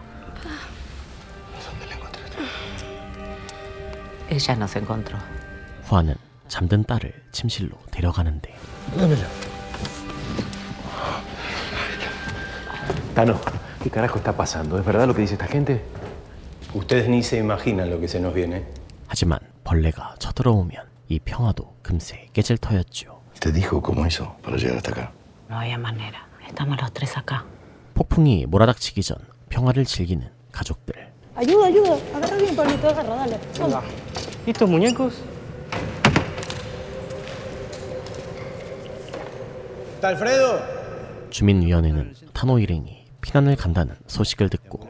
Ella nos encontró. 후안은 잠든 딸을 침실로 데려가는데 Tano, ¿qué carajo está pasando? ¿Es verdad lo que dice esta gente? Ustedes ni se imaginan lo que se nos viene. 하지만 벌레가 쳐들어오면 이 평화도 금세 깨질 터였죠. ¿Te dijo cómo hizo para llegar hasta acá? No había manera. Estamos los tres acá. 폭풍이 몰아닥치기 전 평화를 즐기는 가족들. Ayuda, ayuda. Agarra bien, Pablito, agarra, dale. Vamos. ¿Y estos muñecos? ¡Alfredo! 주민위원회는 타노 일행이 피난을 간다는 소식을 듣고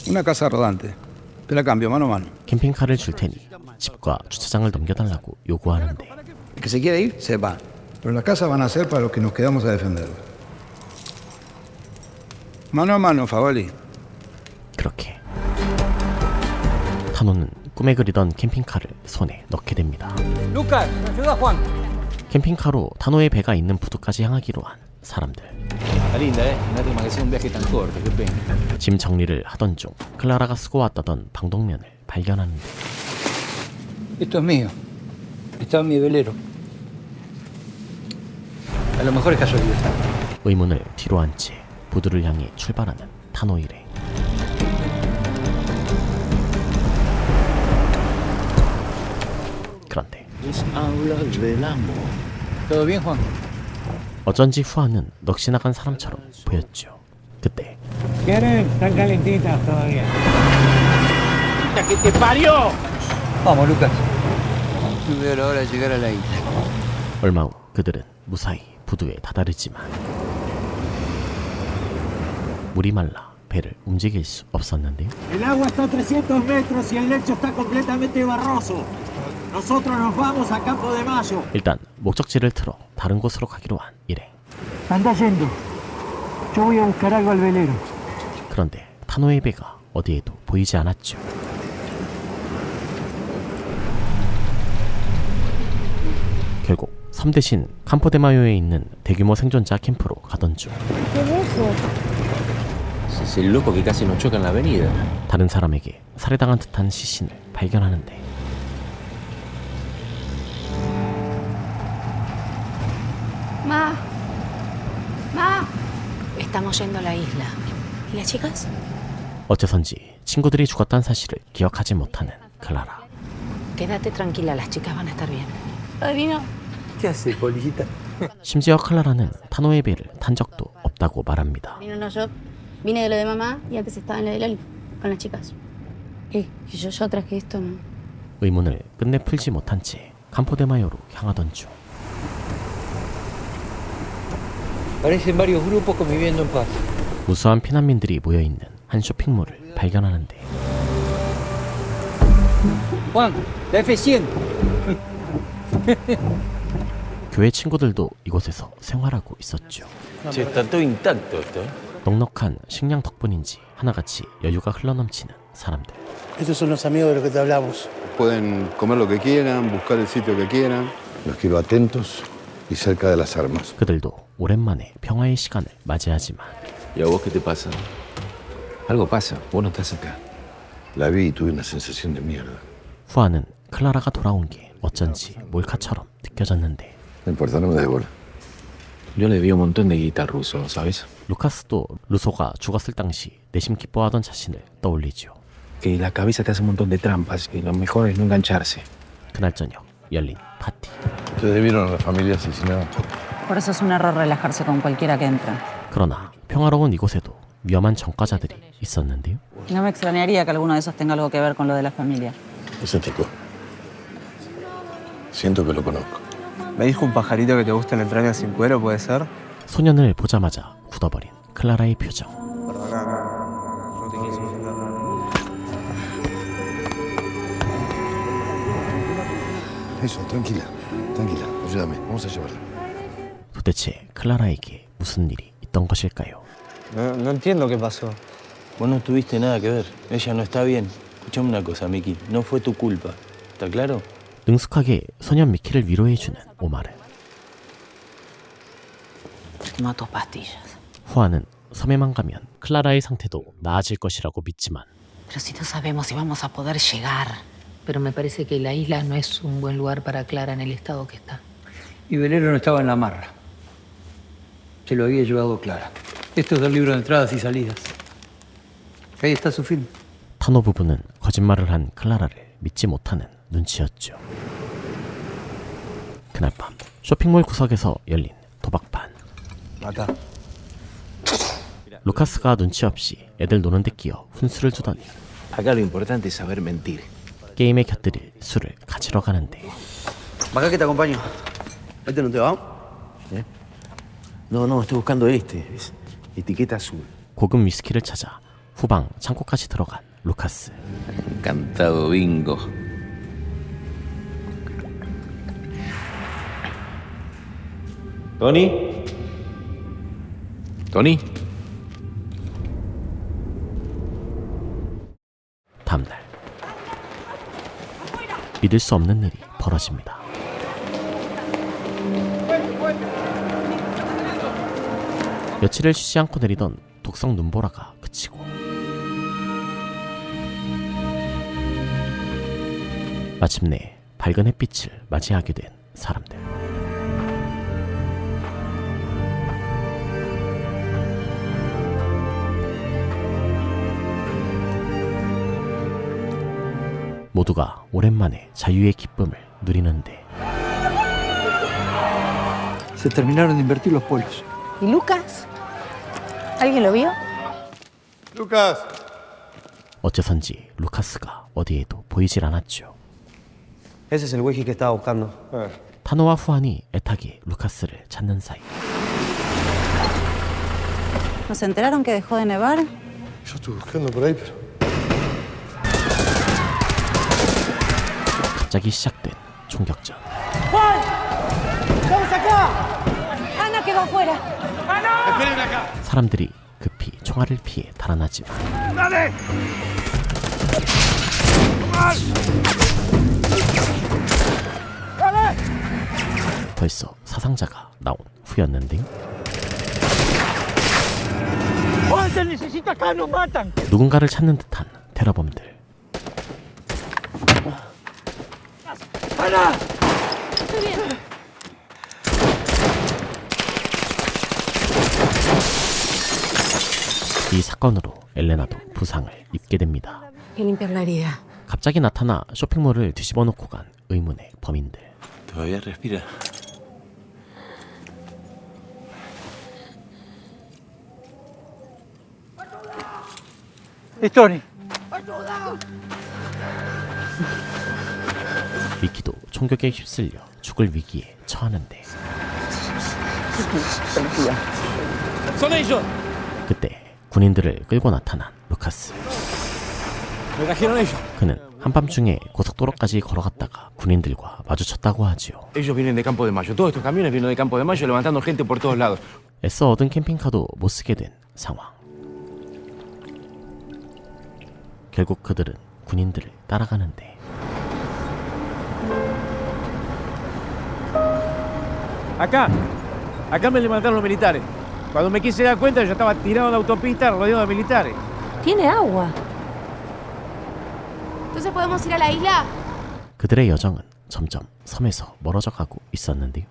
Una casa rodante. Te la cambio, mano a mano. 캠핑카를 줄 테니 집과 주차장을 넘겨달라고 요구하는데 El que se quiere ir, se va. Pero las casas van a ser para los que nos quedamos a defender. Mano a mano, Favali. 그렇게 타노는 꿈에 그리던 캠핑카를 손에 넣게 됩니다. Lucas, ayuda a Juan. 캠핑카로 타노의 배가 있는 부두까지 향하기로 한 사람들. Está linda, ¿eh? Una lástima que sea un viaje tan corto, qué pena. 짐 정리를 하던 중 클라라가 쓰고 왔다던 방독면을 발견하는데 Esto es mío. Estaba en mi velero. A lo mejor es casualidad. 의문을 뒤로 한 채 부두를 향해 출발하는 타노 일행. 그런데 ¿Todo bien, Juan? 어쩐지 후안은 넋이 나간 사람처럼 보였죠. 그때 ¿Quieren? Están calentitas todavía. ¡Que te parió! Vamos, Lucas. No veo la hora de llegar a la isla. 얼마 후 그들은 무사히 부두에 다다르지만 물이 말라 배를 움직일 수 없었는데요. El agua está a 300 metros y el lecho está completamente barroso. Nosotros nos vamos a Campo de Mayo. 일단 목적지를 틀어 다른 곳으로 가기로 한 일행. Anda yendo. Yo voy a buscar algo al velero. 그런데 타노의 배가 어디에도 보이지 않았죠. 결국 섬 대신 캠포데마요에 있는 대규모 생존자 캠프로 가던 중 Es el loco que casi nos choca en la avenida. 다른 사람에게 살해당한 듯한 시신을 발견하는데 Ma. Ma. Estamos yendo a la isla. ¿Y las chicas? 어째선지 친구들이 죽었다는 사실을 기억하지 못하는 클라라. Quédate tranquila, las chicas van a estar bien. Padrino. ¿Qué haces, polillita? 심지어 클라라는 타노의 배를 탄 적도 없다고 말합니다. No, yo vine de lo de mamá y antes estaba en lo de Loli, con las chicas. ¿Qué? ¿Y yo traje esto? No. 의문을 끝내 풀지 못한 채 캠포데마요로 향하던 중 Parecen varios grupos conviviendo en paz. 무수한 피난민들이 모여있는 한 쇼핑몰을 발견하는데 Juan, la F100. 교회 친구들도 이곳에서 생활하고 있었죠. Che, está todo intacto esto. 넉넉한 식량 덕분인지 하나같이 여유가 흘러넘치는 사람들. Estos son los amigos de los que te hablamos. Pueden comer lo que quieran, buscar el sitio que quieran. Los quiero atentos y cerca de las armas. 그들도 오랜만에 평화의 시간을 맞이하지만 ¿Y a vos qué te pasa? Algo pasa. Vos no estás acá. La vi y tuve una sensación de mierda. 후아는 클라라가 돌아온 게 어쩐지 몰카처럼 느껴졌는데 No importa, no me des bola. Yo le vi un montón de guita ruso, ¿sabes? 루카스도 루소가 죽었을 당시 내심 기뻐하던 자신을 떠올리죠. Que la cabeza te hace un montón de trampas y lo mejor es no engancharse. 그날 저녁 열린 파티. Ustedes vieron a la familia asesinada. Por eso es un error relajarse con cualquiera que entra. 그러나 평화로운 이곳에도 위험한 전과자들이 있었는데요. No me extrañaría que alguno de esos tenga algo que ver con lo de la familia. Ese tipo. Siento que lo conozco. Me dijo un pajarito que te gustan entrañas sin cuero, ¿puede ser? 소년을 보자마자 굳어버린 클라라의 표정. No te quise ofender. Eso, tranquila. Tranquila, ayúdame. Vamos a llevarla. 도대체 클라라에게 무슨 일이 있던 것일까요? No entiendo qué pasó. Vos no tuviste nada que ver. Ella no está bien. Escuchame una cosa, Miki. No fue tu culpa. ¿Está claro? 능숙하게 소년 미키를 위로해주는 오마르. Toma tus pastillas. 후아는 섬에만 가면 클라라의 상태도 나아질 것이라고 믿지만 Pero si no sabemos si vamos a poder llegar. Pero me parece que la isla no es un buen lugar para Clara en el estado que está. Y Velero no estaba en la marra. Se lo había llevado Clara. Esto es del libro de entradas y salidas. Ahí está su film. 타노 부부는 거짓말을 한 클라라를 믿지 못하는 눈치였죠. 그날 밤 쇼핑몰 구석에서 열린 도박판. 맞아. 루카스가 눈치 없이 애들 노는 데 끼어 훈수를 두더니 Acá lo importante es saber mentir. 게임에 곁들일 술을 가지러 가는데 Acá que te acompaño. ¿Este no te va? ¿Eh? No, estoy buscando este. Es etiqueta azul. 고급 위스키를 찾아 후방 창고까지 들어간 루카스. Encantado, bingo. ¿Tony? ¿Tony? 다음날 믿을 수 없는 일이 벌어집니다. 며칠을 쉬지 않고 내리던 독성 눈보라가 그치고 마침내 밝은 햇빛을 맞이하게 된 사람들. 모두가 오랜만에 자유의 기쁨을 누리는데 Se terminaron de invertir los polos. ¿Y Lucas? ¿Alguien lo vio? ¡Lucas! 어째선지 루카스가 어디에도 보이질 않았죠. Ese es el whisky que estaba buscando. 타노와 후안이 애타게 루카스를 찾는 사이 ¿Nos enteraron que dejó de nevar? Yo estuve buscando por ahí, pero... 갑자기 시작된 총격전. ¡Juan! ¡Estamos acá! ¡Ana quedó afuera! ¡Esperen acá! 사람들이 급히 총알을 피해 달아나지만 ¡Dale! 더 벌써 사상자가 나온 후였는데요. 누군가를 찾는 듯한 테러범들. 이 사건으로 엘레나도 부상을 입게 됩니다. 갑자기 나타나 쇼핑몰을 뒤집어 놓고 간 의문의 범인들. Todavía respira. Tony. 미키도 총격에 휩쓸려 죽을 위기에 처하는데 그때 군인들을 끌고 나타난 루카스. 그는 한밤중에 고속도로까지 걸어갔다가 군인들과 마주쳤다고 하지요. Ellos vienen de Campo de Mayo. Todos estos camiones vienen de Campo de Mayo levantando gente por todos lados. 애써 얻은 캠핑카도 못 쓰게 된 상황. 결국 그들은 군인들을 따라가는데 Acá me levantaron los militares. Cuando me quise dar cuenta, yo estaba tirado en la autopista rodeado de militares. Tiene agua. Entonces podemos ir a la isla. 그들의 여정은 점점 섬에서 멀어져 가고 있었는데요.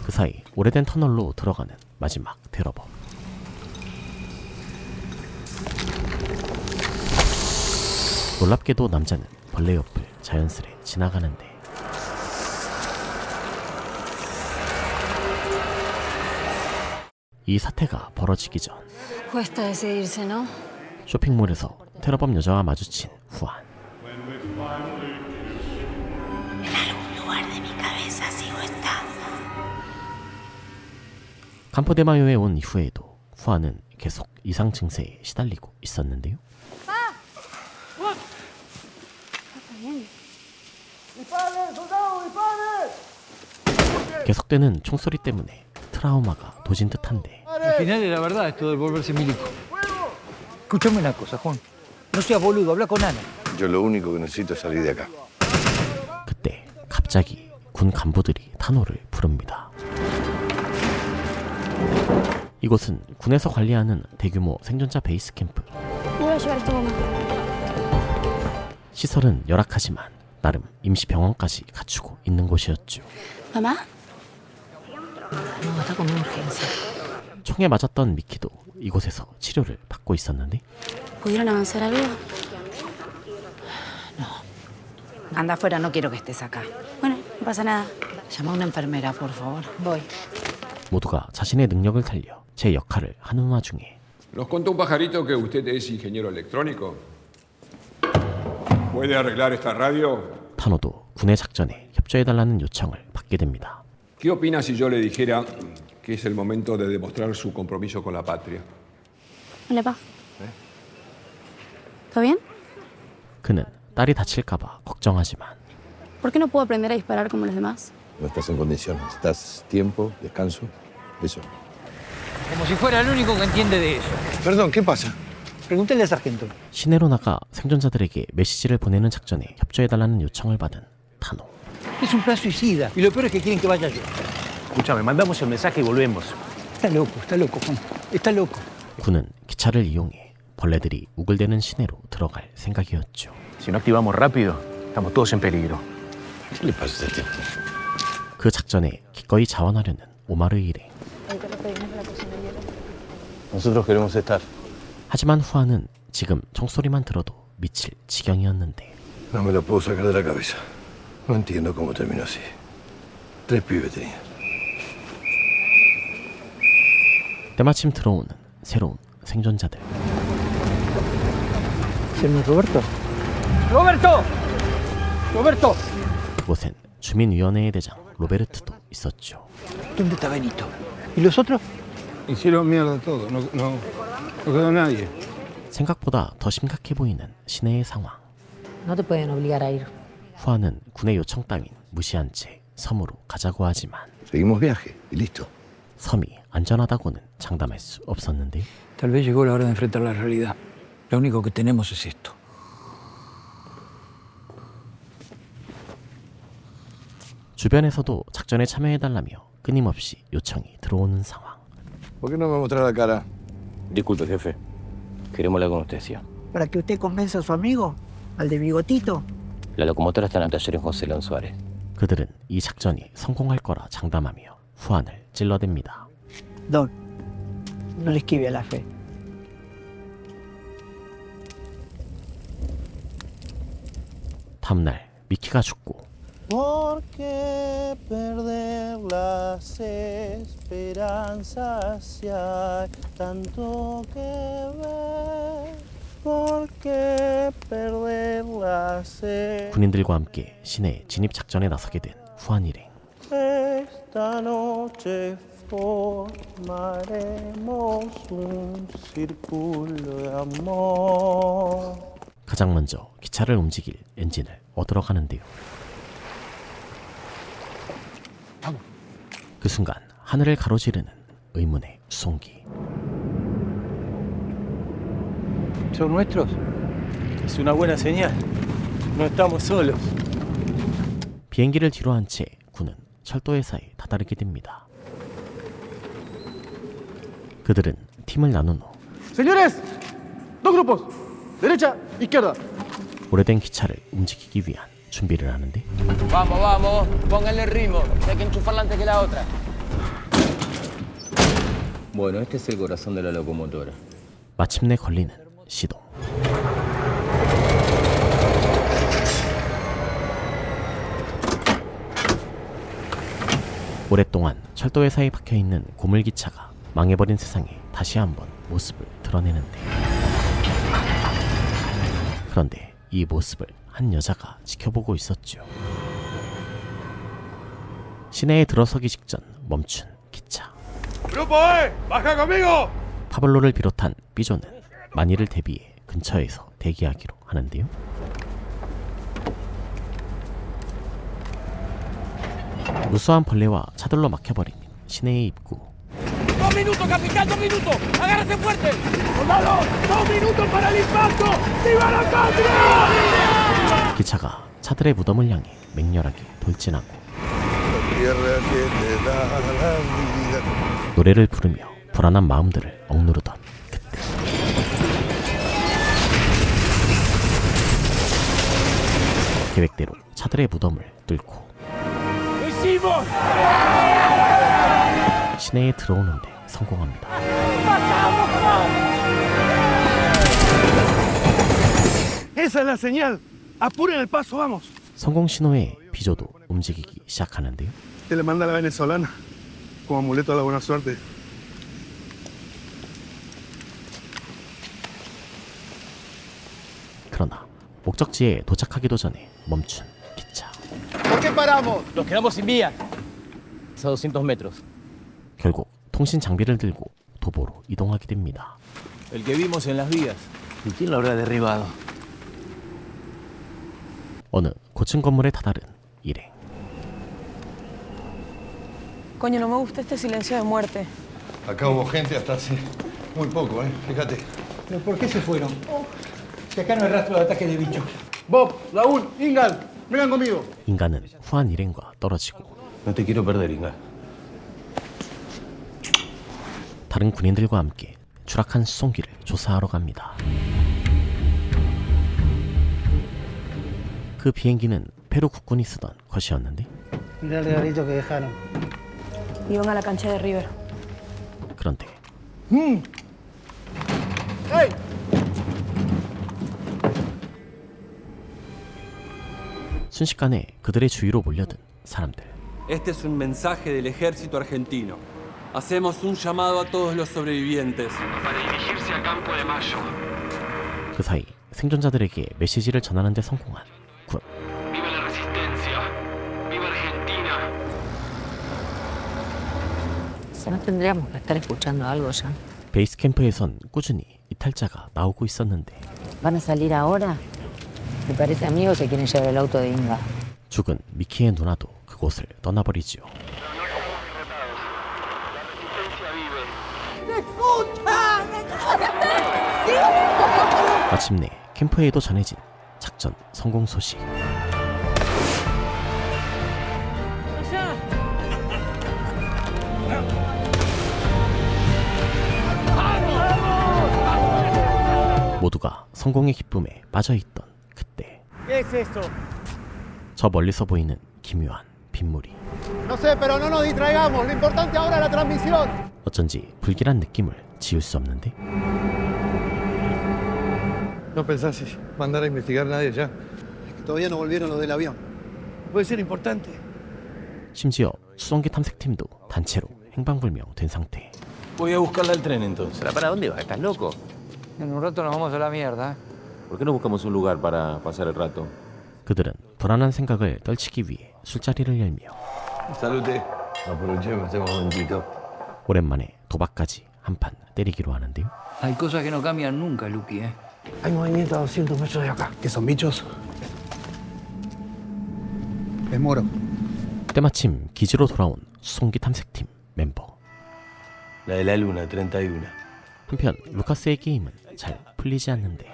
그 사이 오래된 터널로 들어가는 마지막 테러범. 놀랍게도 남자는 벌레 옆을 자연스레 지나가는데 이 사태가 벌어지기 전 Cuesta decidirse, ¿no? 쇼핑몰에서 테러범 여자와 마주친 후안. campode마요에 온 이후에도 후안은 계속 이상 증세에 시달리고 있었는데요. 계속되는 총소리 때문에 트라우마가 도진 듯한데 Al final de la verdad esto de volverse milico. Escúchame una cosa, Juan. No seas boludo, habla con Ana. Yo lo único que necesito es salir de acá. 그때 갑자기 군 간부들이 탄호를 부릅니다. 이곳은 군에서 관리하는 대규모 생존자 베이스 캠프. 시설은 열악하지만 나름 임시 병원까지 갖추고 있는 곳이었죠. ¿Mamá? No, está con urgencia. 총에 맞았던 미키도 이곳에서 치료를 받고 있었는데 ¿Pudieron avanzar algo? Anda afuera, no quiero que estés acá. Bueno, no pasa nada. Llama a una enfermera, por favor. Voy. 모두가 자신의 능력을 살려 제 역할을 하는 와중에 Nos contó un pajarito que usted es ingeniero electrónico. ¿Puede arreglar esta radio? 탄호도 군의 작전에 협조해달라는 요청을 받게 됩니다. ¿Qué opina si yo le dijera que es el momento de demostrar su compromiso con la patria? Hola, pa. ¿Todo bien? 그는 딸이 다칠까봐 걱정하지만 ¿Por qué no puedo aprender a disparar como los demás? No estás en condiciones. Necesitas tiempo, descanso, eso. Como si fuera el único que entiende de eso. Perdón, ¿qué pasa? Pregúntale al sargento. 시내로 나가 생존자들에게 메시지를 보내는 작전에 협조해달라는 요청을 받은 탄호. Es un plan suicida. Y lo peor es que quieren que vaya yo. Escúchame, mandamos el mensaje y volvemos. Está loco, Juan. Está loco. 군은 기차를 이용해 벌레들이 우글대는 시내로 들어갈 생각이었죠. Si no activamos rápido, estamos todos en peligro. ¿Qué le pasa a este tipo? 그 작전에 기꺼이 자원하려는 오마르 일행. Nosotros queremos estar. 하지만 후안은 지금 총소리만 들어도 미칠 지경이었는데 No me lo puedo sacar de la cabeza. No entiendo cómo terminó así. 3 pibes tenía. 때마침 들어오는 새로운 생존자들. ¿Señor Roberto? ¡Roberto! ¡Roberto! 그곳엔 주민위원회의 대장 로베르트도 있었죠. ¿Dónde está Benito? ¿Y los otros? Hicieron mierda todo. No quedó nadie. 생각보다 더 심각해 보이는 시내의 상황. No te pueden obligar a ir. 후안은 군의 요청 따윈 무시한 채 섬으로 가자고 하지만 Seguimos viaje y listo. 섬이 안전하다고는 장담할 수 없었는데 Tal vez llegó la hora de enfrentar la realidad. Lo único que tenemos es esto. 주변에서도 작전에 참여해달라며 끊임없이 요청이 들어오는 상황. ¿Por qué no me mostrar la cara? Disculpe, jefe. Queremos hablar con usted, ¿sí? ¿Para que usted convenza a su amigo? ¿Al de bigotito? La locomotora está en el taller en José León Suárez. 그들은 이 작전이 성공할 거라 장담하며 후안을 찔러댑니다. Don, no le esquive a la fe. 다음날 미키가 죽고 ¿Por qué perder las esperanzas si hay tanto que ver? ¿Por qué perder las 군인들과 함께 시내 진입 작전에 나서게 된 후안 일행. Esta noche formaremos un círculo de amor. 가장 먼저 기차를 움직일 엔진을 얻으러 가는데요. 그 순간 하늘을 가로지르는 의문의 수송기. ¿Son nuestros? Es una buena señal. No estamos solos. 비행기를 뒤로 한 채 군은 철도회사에 다다르게 됩니다. 그들은 팀을 나눈 후 Señores, dos grupos, derecha, izquierda. 오래된 기차를 움직이기 위한 준비를 하는데 Vamos, vamos, pónganle el ritmo. Hay que enchufarla antes que la otra. Bueno, este es el corazón de la locomotora. 마침내 걸리는 시동. 오랫동안 철도회사에 박혀있는 고물기차가 망해버린 세상에 다시 한번 모습을 드러내는데, 그런데 이 모습을 한 여자가 지켜보고 있었죠. 시내에 들어서기 직전 멈춘 기차. 파블로를 비롯한 삐조는 만일을 대비해 근처에서 대기하기로 하는데요. 무수한 벌레와 차들로 막혀버린 시내의 입구. 2 minutos, capitán, 2 minutos. Agárrate fuerte. Soldado, 2 minutos para el impacto. ¡Viva la patria! 기차가 차들의 무덤을 향해 맹렬하게 돌진하고 노래를 부르며 불안한 마음들을 억누르던 그때, 계획대로 차들의 무덤을 뚫고 시내에 들어오는데 성공합니다. Esa es la señal. Apuren el paso, vamos. 성공 신호에 비조도 움직이기 시작하는데요. Se le manda a la venezolana como amuleto a la buena suerte. 그러나 목적지에 도착하기도 전에 멈춘 기차. ¿Por qué paramos? Nos quedamos sin vía. A 200 metros. 결국 통신 장비를 들고 도보로 이동하게 됩니다. El que vimos en las vías. ¿Y quién lo habrá derribado? 어느 고층 건물에 다다른 일행. Coño, no me gusta este silencio de muerte. Acá hubo gente hasta hace muy poco, fíjate. ¿Pero por qué se fueron? Si acá no hay rastro de ataque de bichos. Bob, Raúl, Ingal, vengan conmigo. 인간은 후한 일행과 떨어지고 No te quiero perder, Inga. 다른 군인들과 함께 추락한 수송기를 조사하러 갑니다. 그 비행기는 페루 국군이 쓰던 것이었는데 Mira el regalito que dejaron. Iban a la cancha de River. 그런데 ¡Hey! 순식간에 그들의 주위로 몰려든 사람들. Este es un mensaje del ejército argentino. Hacemos un llamado a todos los sobrevivientes para dirigirse a Campo de Mayo. 그 사이 생존자들에게 메시지를 전하는 데 성공한 군. Viva la resistencia. Viva Argentina. ¿No tendríamos que estar escuchando algo ya? 베이스 캠프에선 꾸준히 이탈자가 나오고 있었는데 ¿Van a salir ahora? Me parece a mí o se quieren llevar el auto de Inga. 죽은 미키의 누나도 그곳을 떠나버리지요. 마침내 캠프에도 전해진 작전 성공 소식. 모두가 성공의 기쁨에 빠져있던 그때 ¿Qué es eso? 저 멀리서 보이는 기묘한 빗물이 No sé, pero no nos distraigamos. Lo importante ahora es la transmisión. 어쩐지 불길한 느낌을 지울 수 없는데 ¿No pensás mandar a investigar a nadie ya? Todavía no volvieron los del avión. Puede ser importante. 심지어 수송기 탐색팀도 단체로 행방불명 된 상태. Voy a buscarla al tren entonces. ¿Para dónde vas? ¿Estás loco? En un rato nos vamos a la mierda. ¿Por qué no buscamos un lugar para pasar el rato? 그들은 불안한 생각을 떨치기 위해 술자리를 열며 Salute. Aprovechemos este momentito. 오랜만에 도박까지 한판 때리기로 하는데요. Hay cosas que no cambian nunca, Lucky, ¿eh? Hay movimiento a 200 metros de acá. ¿Qué son bichos? Es Moro. 때마침 기지로 돌아온 수송기 탐색팀 멤버. La de la luna, 31. 한편 루카스의 게임은 잘 풀리지 않는데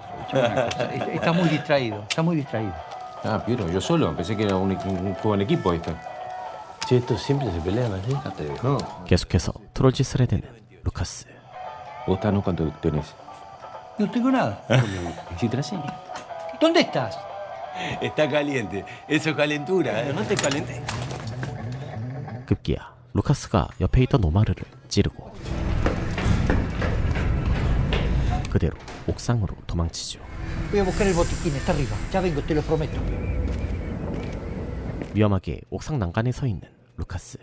Está muy distraído, está muy distraído. Ah, Piero, yo solo. Pensé que era un juego en equipo esto. Che, estos siempre se pelean así. No. 계속해서 트롤짓을 해대는 루카스. ¿Vos, Tano, cuánto tenés? No tengo nada. ¿Sí tenés? ¿Dónde estás? Está caliente. Eso es calentura, ¿eh? No te calenté. 급기야 루카스가 옆에 있던 노마르를 찌르고 그대로 옥상으로 도망치죠. Voy a buscar el botiquín, está arriba. Ya vengo, te lo prometo. 위험하게 옥상 난간에 서 있는 루카스.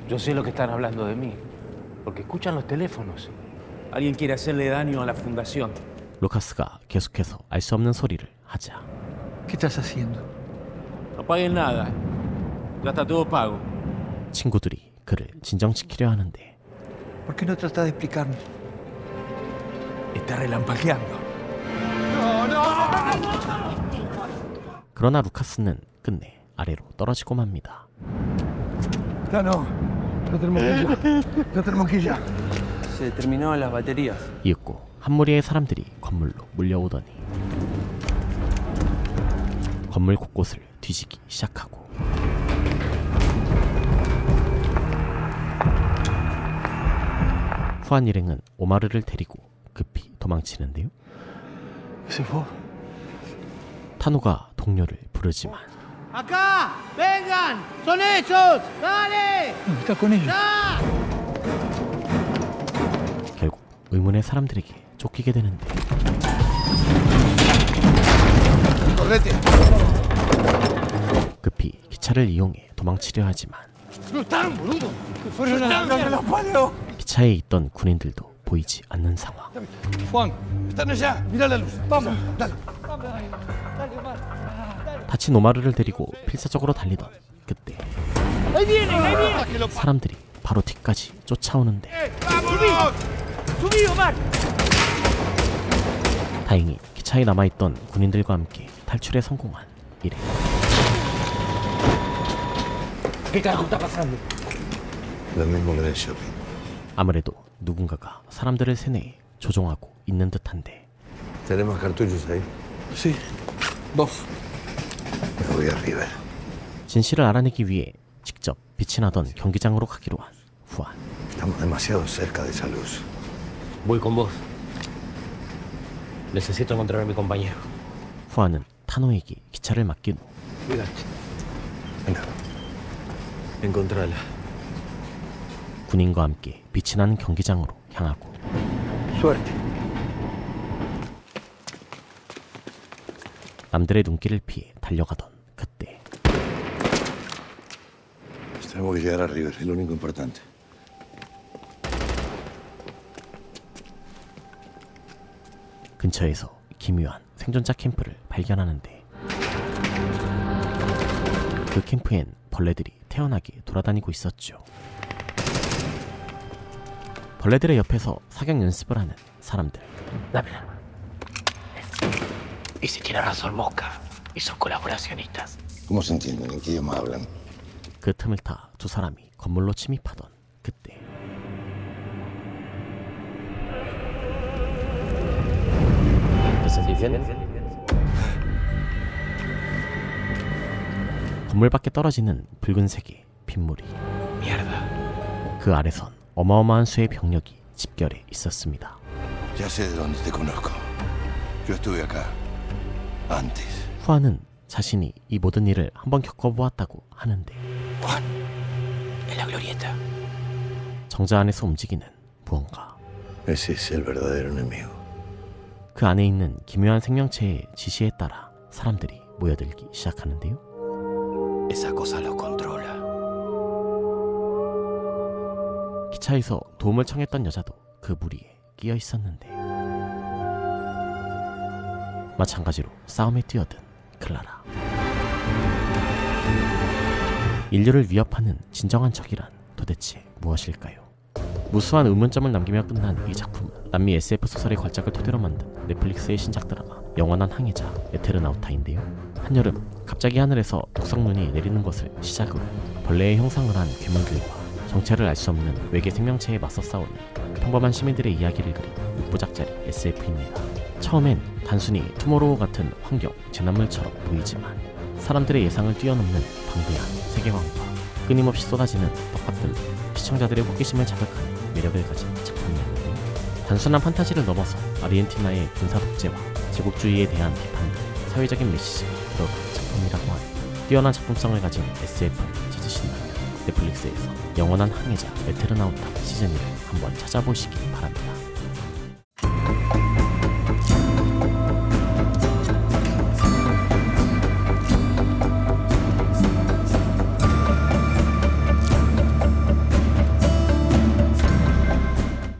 Yo sé lo que están hablando de mí. Porque escuchan los teléfonos. Alguien quiere hacerle daño a la fundación. 루카스가 계속해서 알 수 없는 소리를 하자 ¿Qué estás haciendo? No paguen nada. Ya está todo pago. 친구들이 그를 진정시키려 하는데 ¿Por qué no tratas de explicarnos? Está relampagueando. 그러나 루카스는 끝내 아래로 떨어지고 맙니다. No, no tenemos que ir. No tenemos que ir ya. Se terminaron las baterías. 이윽고 한 무리의 사람들이 건물로 몰려오더니 건물 곳곳을 뒤지기 시작하고 후안 일행은 오마르를 데리고 급히 도망치는데요. 타노가 동료를 부르지만 ¡Acá! ¡Vengan! ¡Son ellos! ¡Dale! No, está con ellos. ¡Ya! 결국 의문의 사람들에게 쫓기게 되는데 급히 기차를 이용해 도망치려 하지만 기차에 있던 군인들도 보이지 않는 상황. Juan, están allá. Mira la luz. Vamos, dale. 다친 오마르를 데리고 필사적으로 달리던 그때 ¡Ahí vienen! ¡Ahí vienen! 사람들이 바로 뒤까지 쫓아오는데 ¡Subí, Omar! 다행히 기차에 남아있던 군인들과 함께 탈출에 성공한 일행. ¿Qué carajo está pasando? Lo mismo que en el shopping. 아무래도 누군가가 사람들을 세뇌해 조종하고 있는 듯한데 ¿Tenemos cartuchos ahí? Sí, 2. Me voy arriba. 진실을 알아내기 위해 직접 빛이 나던 경기장으로 가기로 한 후안. Estamos demasiado cerca de esa luz. Voy con vos. Necesito encontrar a mi compañero. 후안은 타노에게 기차를 맡긴 후 Cuídate. Venga. Encontrala. 군인과 함께 빛이 나는 경기장으로 향하고 Suerte. 남들의 눈길을 피해 달려가던 그때 Tenemos que llegar arriba, es lo único importante. 근처에서 기묘한 생존자 캠프를 발견하는데 그 캠프엔 벌레들이 태연하게 돌아다니고 있었죠. 벌레들의 옆에서 사격 연습을 하는 사람들. Y si tiene razón Mosca. Y son colaboracionistas. ¿Cómo se entienden? ¿En qué idioma hablan? 그 틈을 타 두 사람이 건물로 침입하던 그때 건물 밖에 떨어지는 붉은색의 빗물이 그 아래선 어마어마한 수의 병력이 집결해 있었습니다. Ya sé de dónde te conozco. Yo estuve acá. Antes. 후아는 자신이 이 모든 일을 한번 겪어보았다고 하는데 Juan, en la glorieta. 정자 안에서 움직이는 무언가. Ese es el verdadero enemigo. 그 안에 있는 기묘한 생명체의 지시에 따라 사람들이 모여들기 시작하는데요. Esa cosa lo controla. 기차에서 도움을 청했던 여자도 그 무리에 끼어 있었는데 마찬가지로 싸움에 뛰어든 클라라. 인류를 위협하는 진정한 적이란 도대체 무엇일까요? 무수한 의문점을 남기며 끝난 이 작품은 남미 SF 소설의 걸작을 토대로 만든 넷플릭스의 신작 드라마 영원한 항해자 에테르나우타인데요. 한여름 갑자기 하늘에서 독성눈이 내리는 것을 시작으로 벌레의 형상을 한 괴물들과 정체를 알 수 없는 외계 생명체에 맞서 싸우는 평범한 시민들의 이야기를 그린 6부작짜리 SF입니다. 처음엔 단순히 투모로우 같은 환경, 재난물처럼 보이지만 사람들의 예상을 뛰어넘는 방대한 세계관과 끊임없이 쏟아지는 떡밥들로 시청자들의 호기심을 자극하는 매력을 가진 작품이었는데요. 단순한 판타지를 넘어서 아르헨티나의 군사 독재와 제국주의에 대한 비판 등 사회적인 메시지가 들어간 작품이라고 하니 뛰어난 작품성을 가진 SF를 찾으신다면 넷플릭스에서 영원한 항해자 에테르나우타 시즌 1을 한번 찾아보시기 바랍니다.